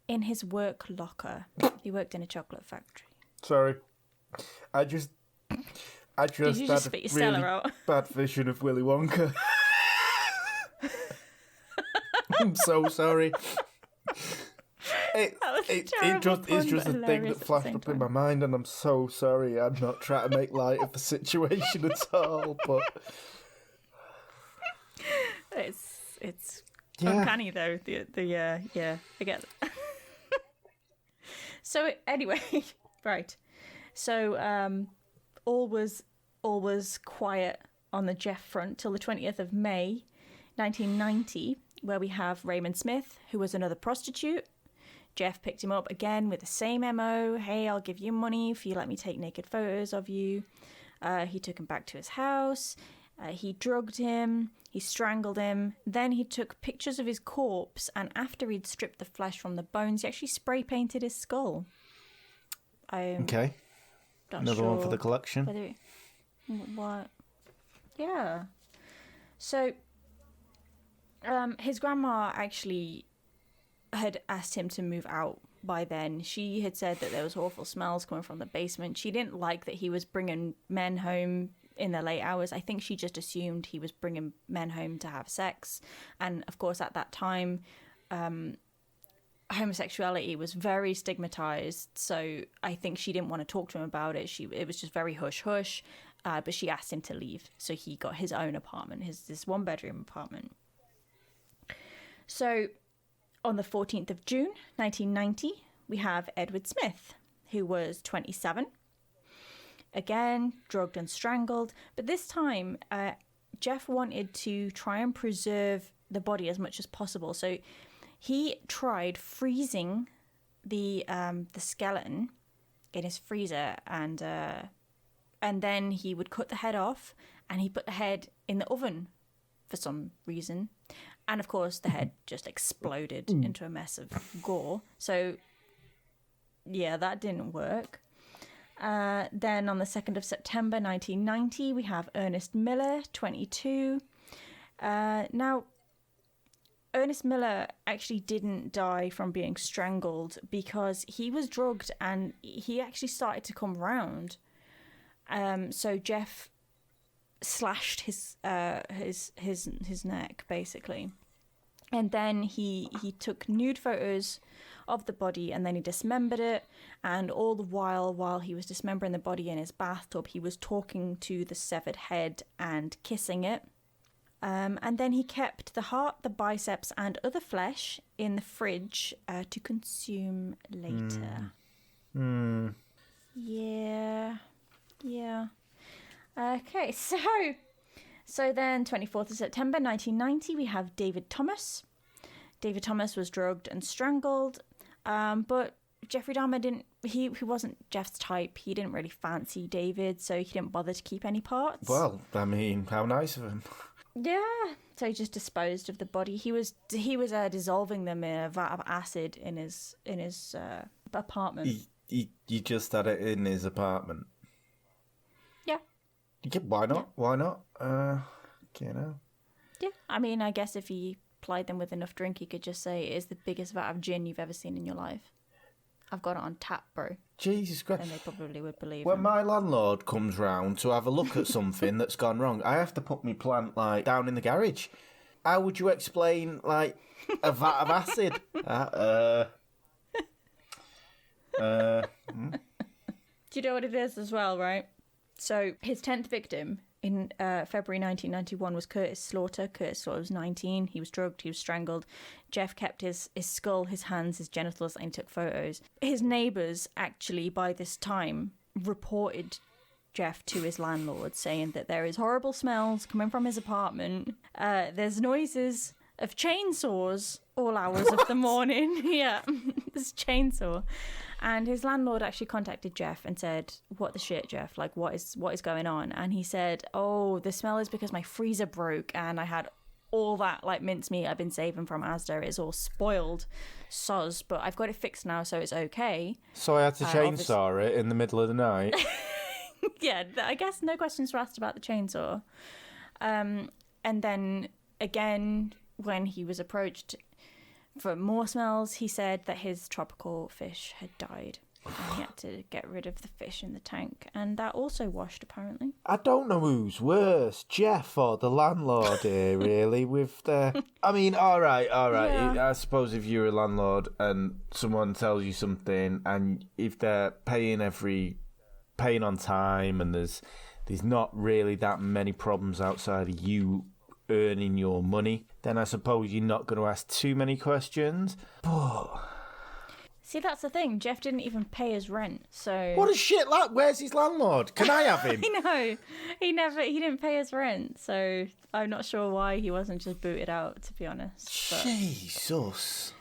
in his work locker. He worked in a chocolate factory. Sorry. I just Did you just spit your Stella out? bad vision of Willy Wonka. I'm so sorry. It's just a thing that flashed up in my mind, and I'm so sorry. I'm not trying to make light of the situation at all, but it's uncanny though. I get it. So anyway, right. So all was quiet on the Jeff front till the 20th of May, 1990, where we have Raymond Smith, who was another prostitute. Jeff picked him up again with the same MO. Hey, I'll give you money if you let me take naked photos of you. He took him back to his house. He drugged him. He strangled him. Then he took pictures of his corpse, and after he'd stripped the flesh from the bones, he actually spray painted his skull. Okay. Another one for the collection. What? Yeah. So, his grandma actually had asked him to move out by then. She had said that there was awful smells coming from the basement. She didn't like that he was bringing men home in the late hours. I think she just assumed he was bringing men home to have sex. And of course, at that time, homosexuality was very stigmatized. So I think she didn't want to talk to him about it. It was just very hush hush. But she asked him to leave. So he got his own apartment, this 1-bedroom apartment. So on the 14th of June, 1990, we have Edward Smith, who was 27. Again, drugged and strangled. But this time, Jeff wanted to try and preserve the body as much as possible. So he tried freezing the skeleton in his freezer, and then he would cut the head off, and he put the head in the oven for some reason. And of course, the head just exploded into a mess of gore. So, yeah, that didn't work. Then on the 2nd of September 1990, we have Ernest Miller, 22. Now, Ernest Miller actually didn't die from being strangled because he was drugged and he actually started to come round. So Jeff slashed his neck basically, and then he took nude photos of the body, and then he dismembered it. And all the while he was dismembering the body in his bathtub, he was talking to the severed head and kissing it. And then he kept the heart, the biceps, and other flesh in the fridge to consume later. Yeah. Okay, so then 24th of September 1990, we have David Thomas. David Thomas was drugged and strangled, but Jeffrey Dahmer he wasn't Jeff's type. He didn't really fancy David, so he didn't bother to keep any parts. Well, I mean, how nice of him. Yeah, so he just disposed of the body. He was dissolving them in a vat of acid in his apartment. He just had it in his apartment. Yeah. Why not? Yeah. Why not? You know. Yeah, I mean, I guess if he plied them with enough drink, he could just say, "It is the biggest vat of gin you've ever seen in your life. I've got it on tap, bro." Jesus Christ. And they probably would believe When him. my landlord comes round to have a look at something that's gone wrong, I have to put my plant, down in the garage. How would you explain, a vat of acid? Do you know what it is as well, right? So his 10th victim in February 1991 was Curtis Slaughter. Curtis Slaughter was 19. He was drugged. He was strangled. Jeff kept his skull, his hands, his genitals, and he took photos. His neighbours actually, by this time, reported Jeff to his landlord, saying that there is horrible smells coming from his apartment. There's noises of chainsaws all hours of the morning. Yeah, this chainsaw. And his landlord actually contacted Jeff and said, "What the shit, Jeff? What is going on?" And he said, "Oh, the smell is because my freezer broke and I had all that mincemeat I've been saving from Asda. It's all spoiled, soz, but I've got it fixed now, so it's okay." So I had to chainsaw it in the middle of the night. Yeah, I guess no questions were asked about the chainsaw. And then again, when he was approached for more smells, he said that his tropical fish had died. And he had to get rid of the fish in the tank. And that also washed, apparently. I don't know who's worse, Jeff or the landlord here, really, with the... I mean, all right. Yeah. I suppose if you're a landlord and someone tells you something and if they're paying on time and there's not really that many problems outside of you earning your money, then I suppose you're not going to ask too many questions. But... See, that's the thing. Jeff didn't even pay his rent, so... What a shit lad! Where's his landlord? Can I have him? I know. He didn't pay his rent, so I'm not sure why he wasn't just booted out, to be honest. But... Jesus.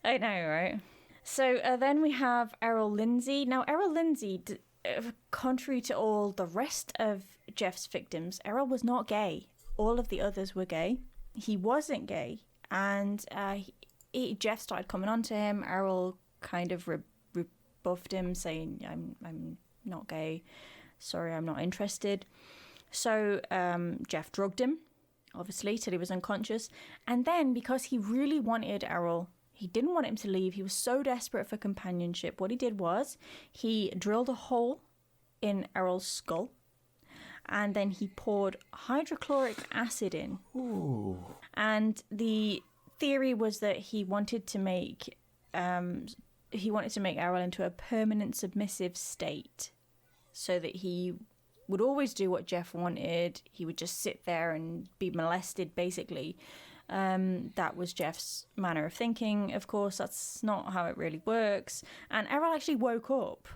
I know, right? So then we have Errol Lindsay. Now, Errol Lindsay, contrary to all the rest of Jeff's victims, Errol was not gay. All of the others were gay. He wasn't gay. And Jeff started coming on to him. Errol kind of rebuffed him, saying, I'm not gay. Sorry, I'm not interested. So Jeff drugged him, obviously, till he was unconscious. And then, because he really wanted Errol, he didn't want him to leave. He was so desperate for companionship. What he did was he drilled a hole in Errol's skull, and then he poured hydrochloric acid in. Ooh. And the theory was that he wanted to make Errol into a permanent submissive state, so that he would always do what Jeff wanted. He would just sit there and be molested, basically. That was Jeff's manner of thinking. Of course, that's not how it really works. And Errol actually woke up.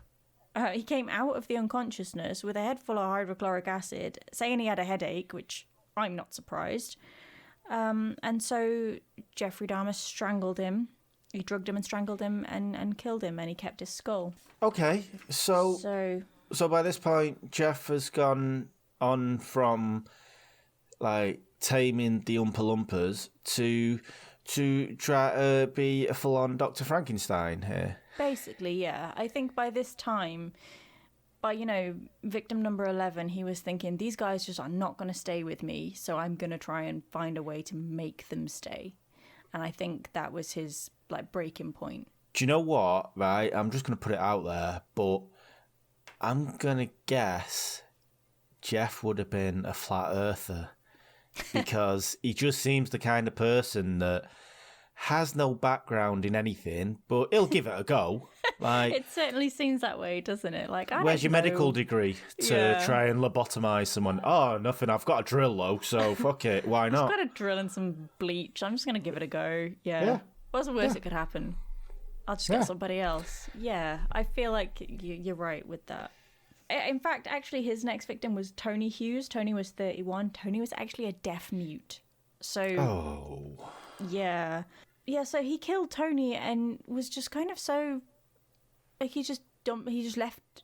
He came out of the unconsciousness with a head full of hydrochloric acid, saying he had a headache, which I'm not surprised. And so Jeffrey Dahmer strangled him. He drugged him and strangled him and killed him, and he kept his skull. Okay, so by this point, Jeff has gone on from, like, taming the Oompa Loompas to try to be a full-on Dr. Frankenstein here. Basically, yeah. I think by this time, by, victim number 11, he was thinking, these guys just are not going to stay with me, so I'm going to try and find a way to make them stay. And I think that was his, breaking point. Do you know what, right? I'm just going to put it out there, but I'm going to guess Jeff would have been a flat earther because he just seems the kind of person that has no background in anything, but he'll give it a go. It certainly seems that way, doesn't it? Where's your medical degree to try and lobotomize someone? Oh, nothing. I've got a drill, though, so fuck it. Why not? I've got a drill and some bleach. I'm just going to give it a go. Yeah. What's the worst that could happen? I'll just get somebody else. Yeah, I feel like you're right with that. In fact, actually, his next victim was Tony Hughes. Tony was 31. Tony was actually a deaf mute. So... Oh. Yeah. Yeah, so he killed Tony and was just kind of so... he just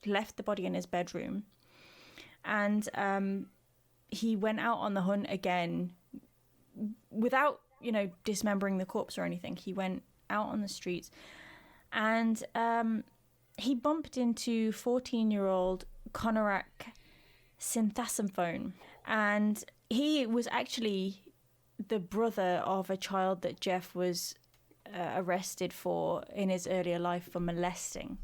left the body in his bedroom. And he went out on the hunt again without, dismembering the corpse or anything. He went out on the streets and he bumped into 14-year-old Conorak Synthasamphone. And he was actually the brother of a child that Jeff was arrested for in his earlier life for molesting.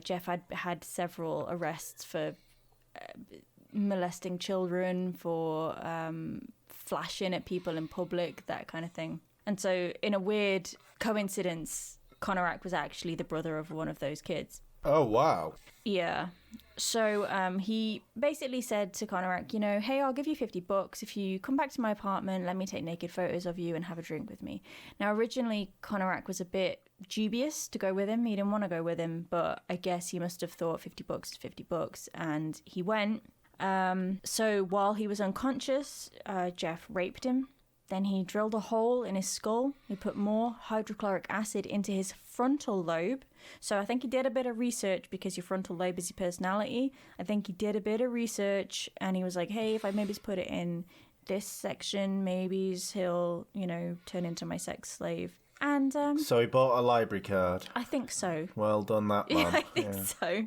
Jeff had several arrests for molesting children, for flashing at people in public, that kind of thing. And so, in a weird coincidence, Conorak was actually the brother of one of those kids. Oh, wow. Yeah. So he basically said to Conorak, hey, I'll give you $50 if you come back to my apartment, let me take naked photos of you and have a drink with me. Now, originally, Conorak was a bit dubious to go with him. He didn't want to go with him, but I guess he must have thought $50 is $50, and he went. So while he was unconscious, Jeff raped him. Then he drilled a hole in his skull. He put more hydrochloric acid into his frontal lobe. So I think he did a bit of research, because your frontal lobe is your personality. I think he did a bit of research and he was like, hey, if I maybe put it in this section, maybe he'll, turn into my sex slave. And so he bought a library card. I think so. Well done, that man. Yeah, I think so.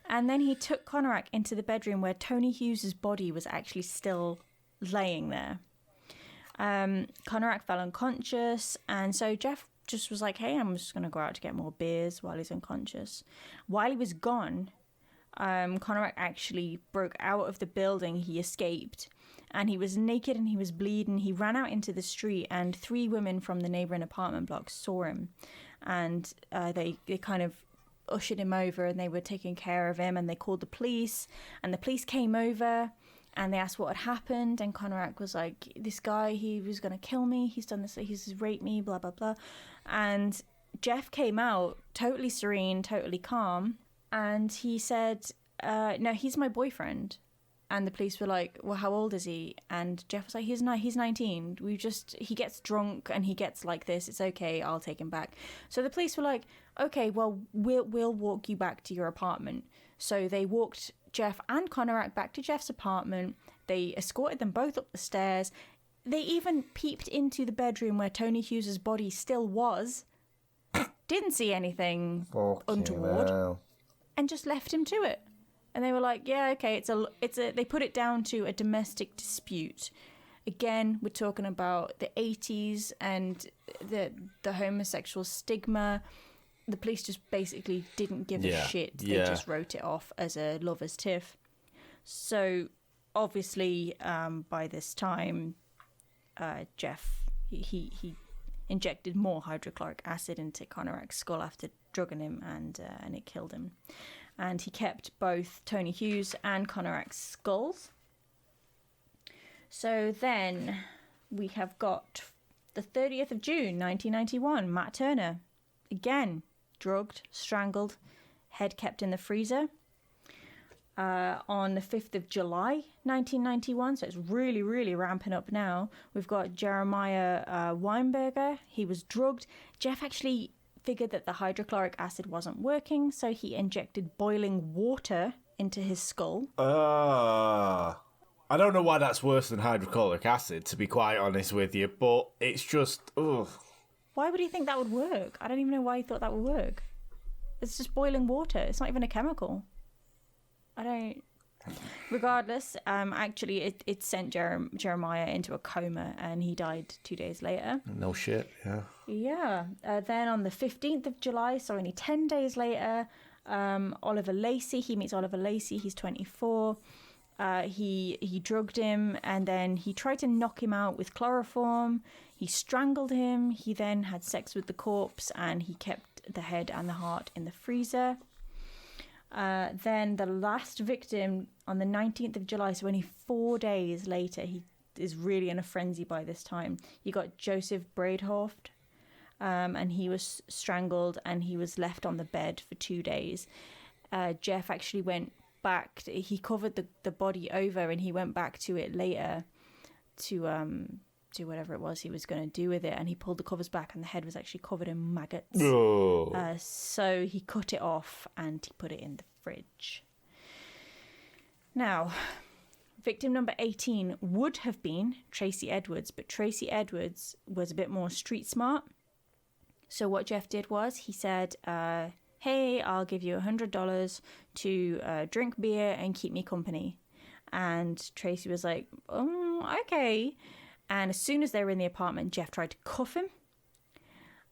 And then he took Conorak into the bedroom where Tony Hughes's body was actually still laying there. Conorak fell unconscious, and so Jeff just was like, hey, I'm just going to go out to get more beers while he's unconscious. While he was gone, Konorak actually broke out of the building. He escaped, and he was naked and he was bleeding. He ran out into the street, and 3 women from the neighboring apartment block saw him, and they kind of ushered him over, and they were taking care of him, and they called the police, and the police came over, and they asked what had happened, and Konorak was like, this guy, he was going to kill me, he's done this, he's raped me, blah, blah, blah. And Jeff came out totally serene, totally calm, and he said, no, he's my boyfriend. And the police were like, well, how old is he? And Jeff was like, he's 19. He gets drunk and he gets like this. It's okay. I'll take him back. So the police were like, okay, well, we'll walk you back to your apartment. So they walked Jeff and Konorak back to Jeff's apartment. They escorted them both up the stairs. They even peeped into the bedroom where Tony Hughes's body still was. Didn't see anything untoward. And just left him to it. And they were like, yeah, okay, they put it down to a domestic dispute. Again, we're talking about the 80s and the homosexual stigma. The police just basically didn't give a shit. They just wrote it off as a lover's tiff. So, obviously, by this time, Jeff, he injected more hydrochloric acid into Konorak's skull after drugging him, and it killed him. And he kept both Tony Hughes and Konorak's skulls. So then we have got the 30th of June, 1991, Matt Turner. Again, drugged, strangled, head kept in the freezer. On the 5th of July, 1991, so it's really, really ramping up now, we've got Jeremiah Weinberger. He was drugged. Jeff actually figured that the hydrochloric acid wasn't working, so he injected boiling water into his skull. I don't know why that's worse than hydrochloric acid, to be quite honest with you, but it's just, ugh. Why would he think that would work? I don't even know why he thought that would work. It's just boiling water. It's not even a chemical. Regardless, actually, it sent Jeremiah into a coma, and he died 2 days later. No shit, yeah. Yeah. Then on the 15th of July, so only 10 days later, Oliver Lacey, he meets Oliver Lacey, he's 24. He drugged him, and then he tried to knock him out with chloroform. He strangled him. He then had sex with the corpse, and he kept the head and the heart in the freezer. Then the last victim on the 19th of July, so only 4 days later, he is really in a frenzy by this time. You got Joseph Braidhoft, and he was strangled, and he was left on the bed for 2 days. Jeff actually went back. He covered the body over, and he went back to it later to do whatever it was he was going to do with it, and he pulled the covers back, and the head was actually covered in maggots. Oh. So he cut it off and he put it in the fridge. Now, victim number 18 would have been Tracy Edwards, but Tracy Edwards was a bit more street smart. So what Jeff did was he said, hey, I'll give you $100 to drink beer and keep me company. And Tracy was like, okay. And as soon as they were in the apartment, Jeff tried to cuff him.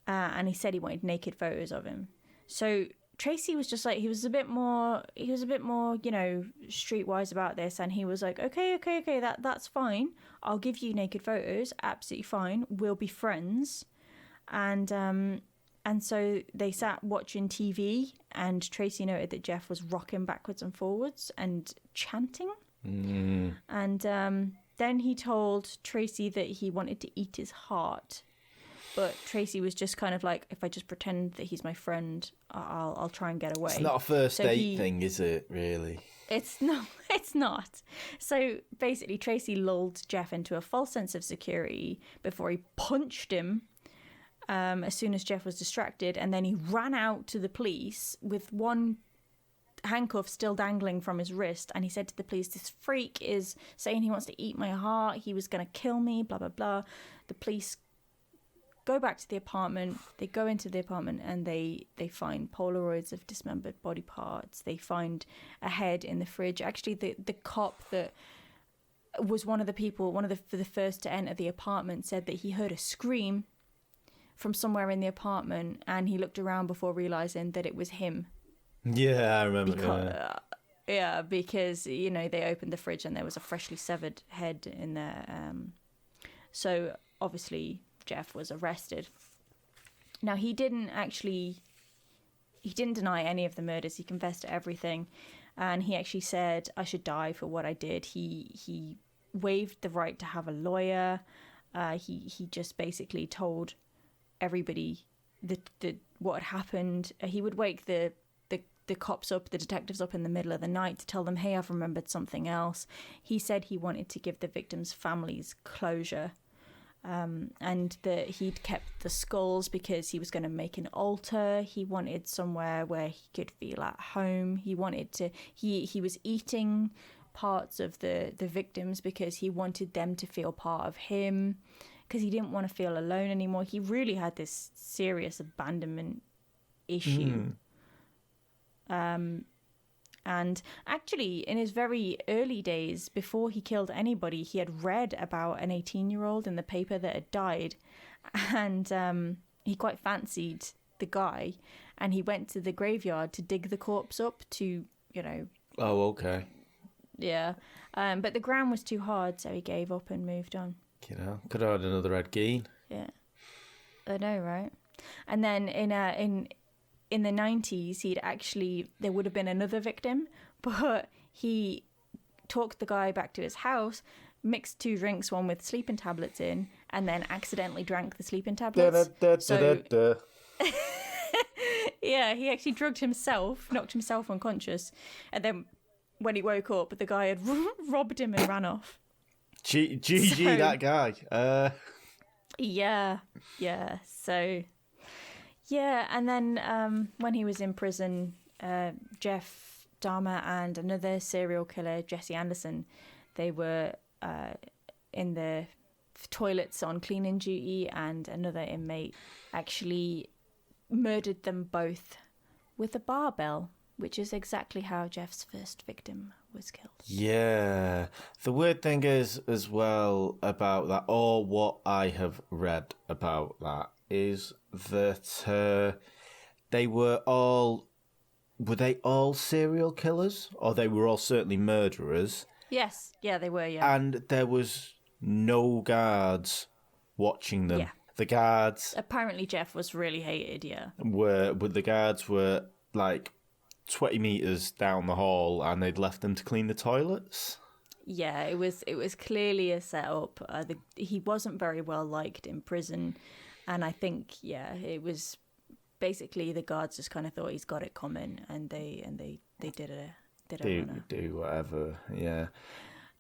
And he said he wanted naked photos of him. So Tracy was just like, he was a bit more, streetwise about this. And he was like, okay, that's fine. I'll give you naked photos. Absolutely fine. We'll be friends. And so they sat watching TV, and Tracy noted that Jeff was rocking backwards and forwards and chanting. Mm. And then he told Tracy that he wanted to eat his heart. But Tracy was just kind of like, if I just pretend that he's my friend, I'll try and get away. It's not a first date thing, is it, really? It's not. So basically, Tracy lulled Jeff into a false sense of security before he punched him as soon as Jeff was distracted. And then he ran out to the police with one handcuff still dangling from his wrist. And he said to the police, this freak is saying he wants to eat my heart. He was going to kill me, blah, blah, blah. The police go back to the apartment. They go into the apartment, and they find Polaroids of dismembered body parts. They find a head in the fridge. Actually, the cop that was one of the first to enter the apartment said that he heard a scream from somewhere in the apartment, and he looked around before realizing that it was him. Yeah, I remember. Because they opened the fridge and there was a freshly severed head in there. So obviously Jeff was arrested. Now he didn't deny any of the murders. He confessed to everything, and he actually said, "I should die for what I did." He waived the right to have a lawyer. He just basically told everybody what had happened. He would wake the cops up, the detectives up in the middle of the night to tell them, "Hey, I've remembered something else." He said he wanted to give the victims' families closure, and that he'd kept the skulls because he was going to make an altar. He wanted somewhere where he could feel at home. He wanted to. He was eating parts of the victims because he wanted them to feel part of him, because he didn't want to feel alone anymore. He really had this serious abandonment issue. And actually, in his very early days, before he killed anybody, he had read about an 18-year-old in the paper that had died, and he quite fancied the guy, and he went to the graveyard to dig the corpse up to, Oh, okay. Yeah. But the ground was too hard, so he gave up and moved on. Could have had another Ed Gein. Yeah. I know, right? And then in the 90s, there would have been another victim, but he talked the guy back to his house, mixed 2 drinks, one with sleeping tablets in, and then accidentally drank the sleeping tablets. Yeah, he actually drugged himself, knocked himself unconscious, and then when he woke up, the guy had robbed him and ran off. GG, that guy. Yeah. So, yeah, and then when he was in prison, Jeff Dahmer and another serial killer, Jesse Anderson, they were in the toilets on cleaning duty, and another inmate actually murdered them both with a barbell, which is exactly how Jeff's first victim was killed. Yeah. The weird thing is, as well, about that, or what I have read about that, is that were they all serial killers? Or they were all certainly murderers? Yes. Yeah, they were, yeah. And there was no guards watching them. Yeah. The guards... Apparently Jeff was really hated, yeah. The guards were, 20 metres down the hall, and they'd left them to clean the toilets. Yeah, it was clearly a setup. He wasn't very well liked in prison, and I think it was basically the guards just kind of thought he's got it coming, and they did a do whatever, yeah.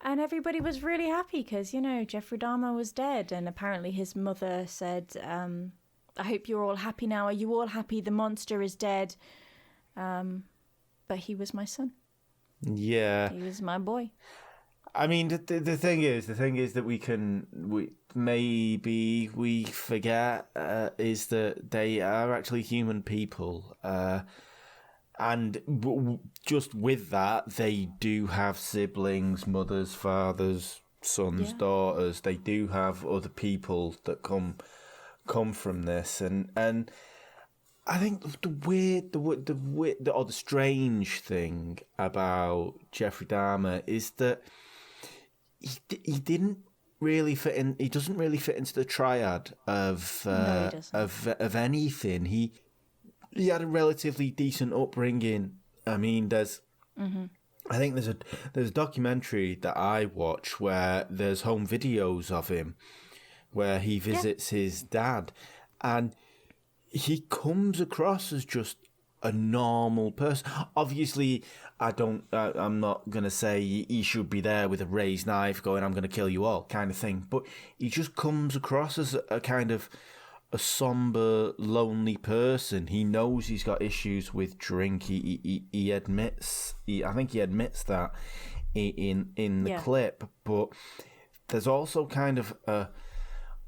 And everybody was really happy because Jeffrey Dahmer was dead, and apparently his mother said, "I hope you're all happy now. Are you all happy? The monster is dead." But he was my son. Yeah. He was my boy. I mean, the thing is that we forget is that they are actually human people. And just with that, they do have siblings, mothers, fathers, sons, daughters. They do have other people that come from this, and I think the strange thing about Jeffrey Dahmer is that he didn't really fit in. He doesn't really fit into the triad of anything. He had a relatively decent upbringing. I mean, I think there's a documentary that I watch where there's home videos of him where he visits his dad, and he comes across as just a normal person. Obviously, I'm not going to say he should be there with a raised knife going, "I'm going to kill you all," kind of thing. But he just comes across as a kind of a somber, lonely person. He knows he's got issues with drink. He admits. I think he admits that in the clip. But there's also kind of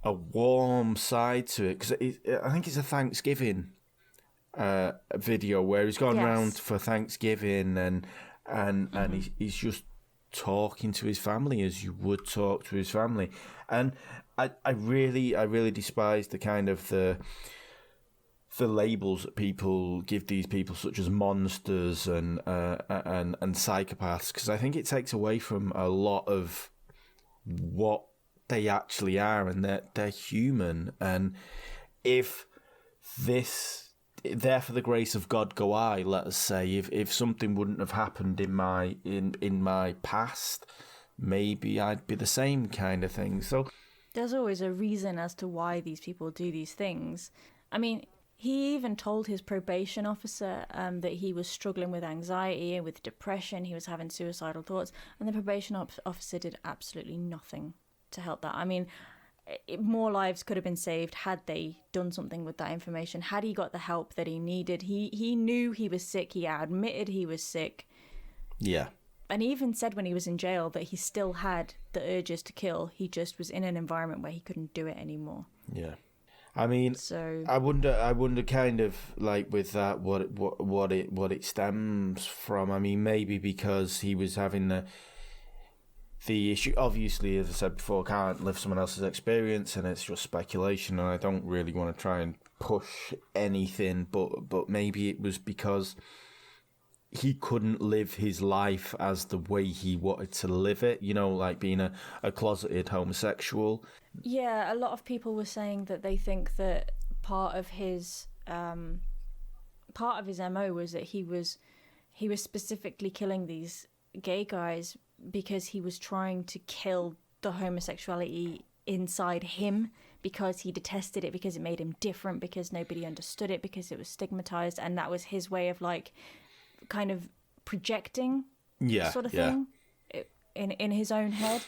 a warm side to it, because I think it's a Thanksgiving video where he's gone around for Thanksgiving and he's just talking to his family as you would talk to his family, and I really despise the kind of the labels that people give these people, such as monsters and psychopaths, because I think it takes away from a lot of what they actually are, and that they're human. And if there for the grace of God go I, let us say, if something wouldn't have happened in my past, maybe I'd be the same kind of thing. So there's always a reason as to why these people do these things. I mean, he even told his probation officer that he was struggling with anxiety and with depression. He was having suicidal thoughts, and the probation officer did absolutely nothing to help that. I mean, more lives could have been saved had they done something with that information. Had he got the help that he needed, he knew he was sick. He admitted he was sick. Yeah. And he even said when he was in jail that he still had the urges to kill. He just was in an environment where he couldn't do it anymore. Yeah. I mean, so I wonder kind of like with that what it stems from. I mean, maybe because he was having the issue. Obviously, as I said before, can't live someone else's experience, and it's just speculation. And I don't really want to try and push anything, but maybe it was because he couldn't live his life as the way he wanted to live it, you know, like being a closeted homosexual. Yeah, a lot of people were saying that they think that part of his MO was that he was specifically killing these gay guys because he was trying to kill the homosexuality inside him, because he detested it, because it made him different, because nobody understood it, because it was stigmatized, and that was his way of like kind of projecting sort of thing in his own head.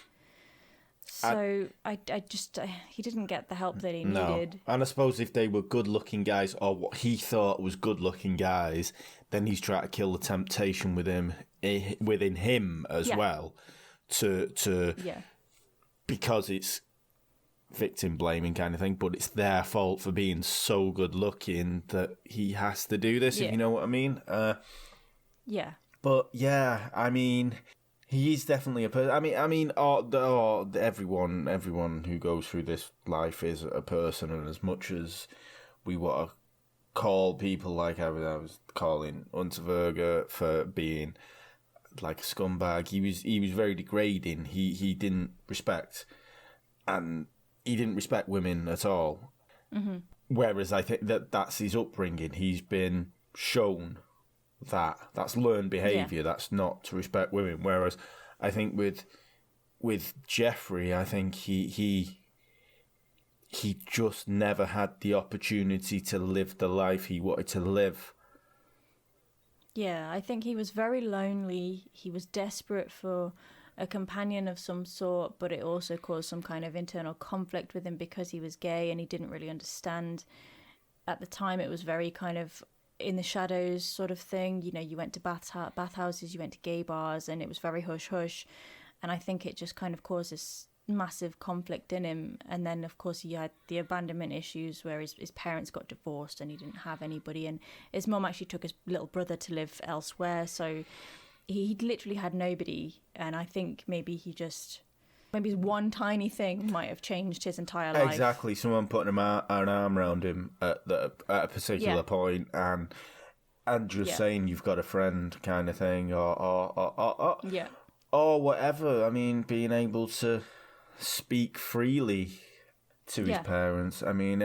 So I just he didn't get the help that he needed. And I suppose if they were good-looking guys, or what he thought was good-looking guys, then he's trying to kill the temptation within him as well. Because it's victim blaming kind of thing, but it's their fault for being so good-looking that he has to do this. If you know what I mean. Yeah. But yeah, I mean, he is definitely a person. I mean, everyone who goes through this life is a person, and as much as we want to call people like I was calling Unterweger for being like a scumbag, he was very degrading. He didn't respect, and he didn't respect women at all. Mm-hmm. Whereas I think that's his upbringing. He's been shown that's learned behaviour. That's not to respect women. Whereas I think with Jeffrey, I think he just never had the opportunity to live the life he wanted to live. Yeah, I think he was very lonely. He was desperate for a companion of some sort, but it also caused some kind of internal conflict with him because he was gay and he didn't really understand. At the time, it was very kind of in the shadows sort of thing. You know, you went to bathhouses, you went to gay bars, and it was very hush-hush. And I think it just kind of caused this massive conflict in him. And then, of course, he had the abandonment issues where his parents got divorced and he didn't have anybody. And his mum actually took his little brother to live elsewhere. So he literally had nobody. And I think maybe one tiny thing might have changed his entire life. Exactly. Someone putting an arm around him at a particular point and just saying you've got a friend kind of thing or whatever. I mean, being able to speak freely to his parents. I mean,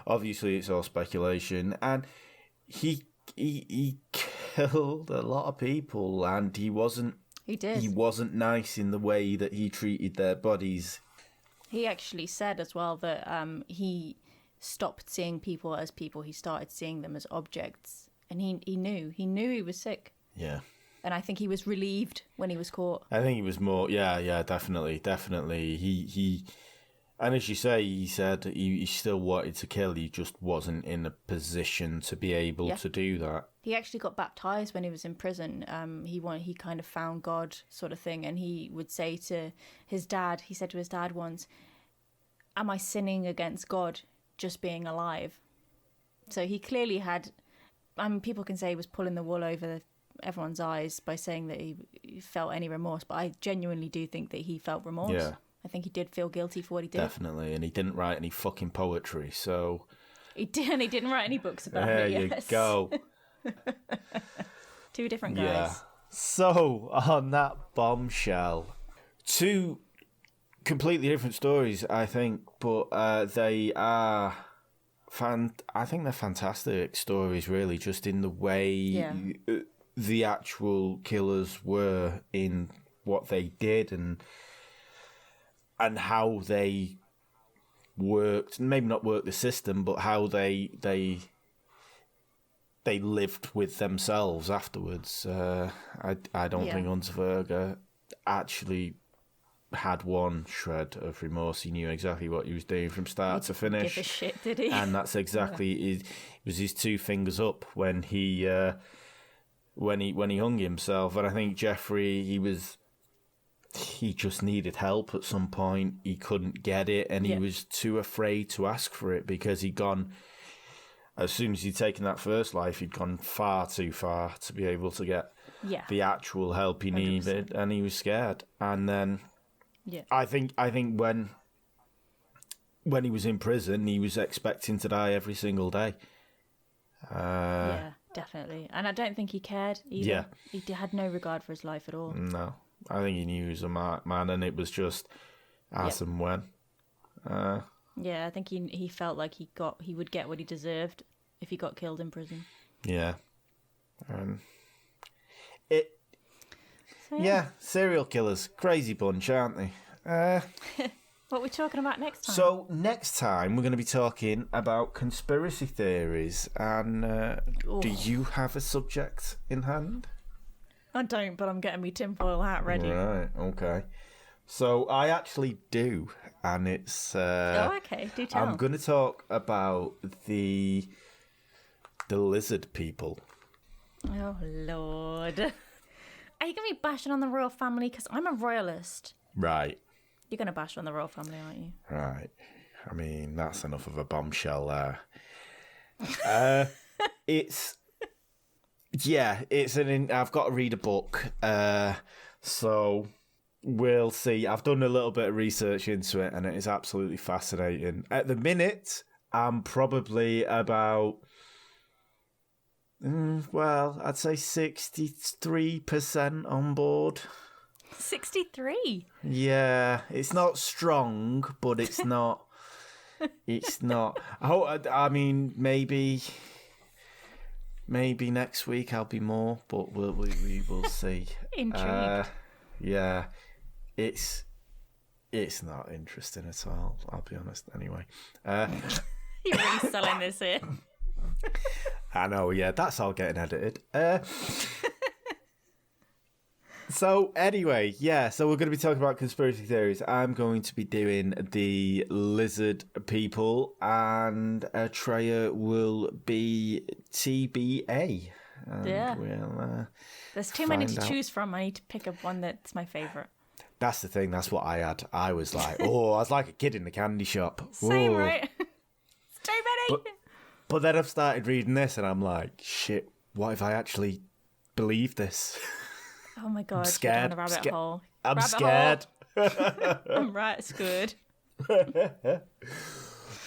obviously it's all speculation, and he killed a lot of people, and he wasn't. He did. He wasn't nice in the way that he treated their bodies. He actually said as well that he stopped seeing people as people. He started seeing them as objects, and he knew he was sick. Yeah. And I think he was relieved when he was caught. I think he was more, definitely. He, and as you say, he said he still wanted to kill. He just wasn't in a position to be able to do that. He actually got baptized when he was in prison. He kind of found God, sort of thing, and he would say to his dad. He said to his dad once, "Am I sinning against God just being alive?" So he clearly had. I mean, people can say he was pulling the wool over everyone's eyes by saying that he felt any remorse, but I genuinely do think that he felt remorse. Yeah. I think he did feel guilty for what he did. Definitely, and he didn't write any fucking poetry, so... He didn't write any books about there it, you yes. go. 2 different guys. Yeah. So, on that bombshell, 2 completely different stories, I think, but they are... I think they're fantastic stories, really, just in the way the actual killers were in what they did and how they worked. Maybe not worked the system, but how they lived with themselves afterwards. I don't think Unterweger actually had one shred of remorse. He knew exactly what he was doing from start to finish. Give a shit, did he? And that's exactly it was his 2 fingers up when he hung himself. And I think Jeffrey, he just needed help at some point. He couldn't get it, and he was too afraid to ask for it because he'd gone. As soon as he'd taken that first life, he'd gone far too far to be able to get the actual help he 100%. Needed, and he was scared. And then. Yeah. I think when he was in prison, he was expecting to die every single day. Yeah, definitely. And I don't think he cared either. Yeah. He had no regard for his life at all. No. I think he knew he was a man, and it was just as and when. Yeah, I think he felt like he would get what he deserved if he got killed in prison. Yeah. Serial killers, crazy bunch, aren't they? What are we talking about next time? So next time we're going to be talking about conspiracy theories, and do you have a subject in hand? I don't, but I'm getting my tinfoil hat ready. Right, okay. So I actually do, and it's... okay, do tell. I'm going to talk about the lizard people. Oh, Lord. Are you going to be bashing on the royal family? Because I'm a royalist. Right. You're going to bash on the royal family, aren't you? Right. I mean, that's enough of a bombshell there. I've got to read a book. So we'll see. I've done a little bit of research into it, and it is absolutely fascinating. At the minute, I'm probably about... I'd say 63% on board. 63? Yeah, it's not strong, but it's not. It's not. I mean, maybe next week I'll be more, but we will see. Intrigued. Yeah, it's not interesting at all. I'll be honest. Anyway, you're really selling this here. I know, yeah, that's all getting edited. So anyway, so we're going to be talking about conspiracy theories. I'm going to be doing the lizard people, and Treya will be TBA. There's too many to choose from. I need to pick up one that's my favourite. That's the thing, that's what I had. I was like, I was like a kid in the candy shop. Same, right? It's too many. But then I've started reading this, and I'm like, shit, what if I actually believe this? Oh my God, I'm scared. You're down a rabbit hole. I'm scared. I'm right, scared. But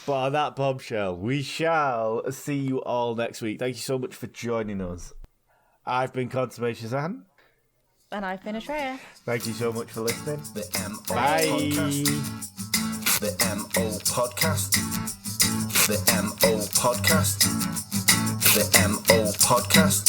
on that bombshell, we shall see you all next week. Thank you so much for joining us. I've been Consummation Zan. And I've been Treya. Thank you so much for listening. The MO Bye. Podcast. The MO Podcast. The MO Podcast. The MO Podcast.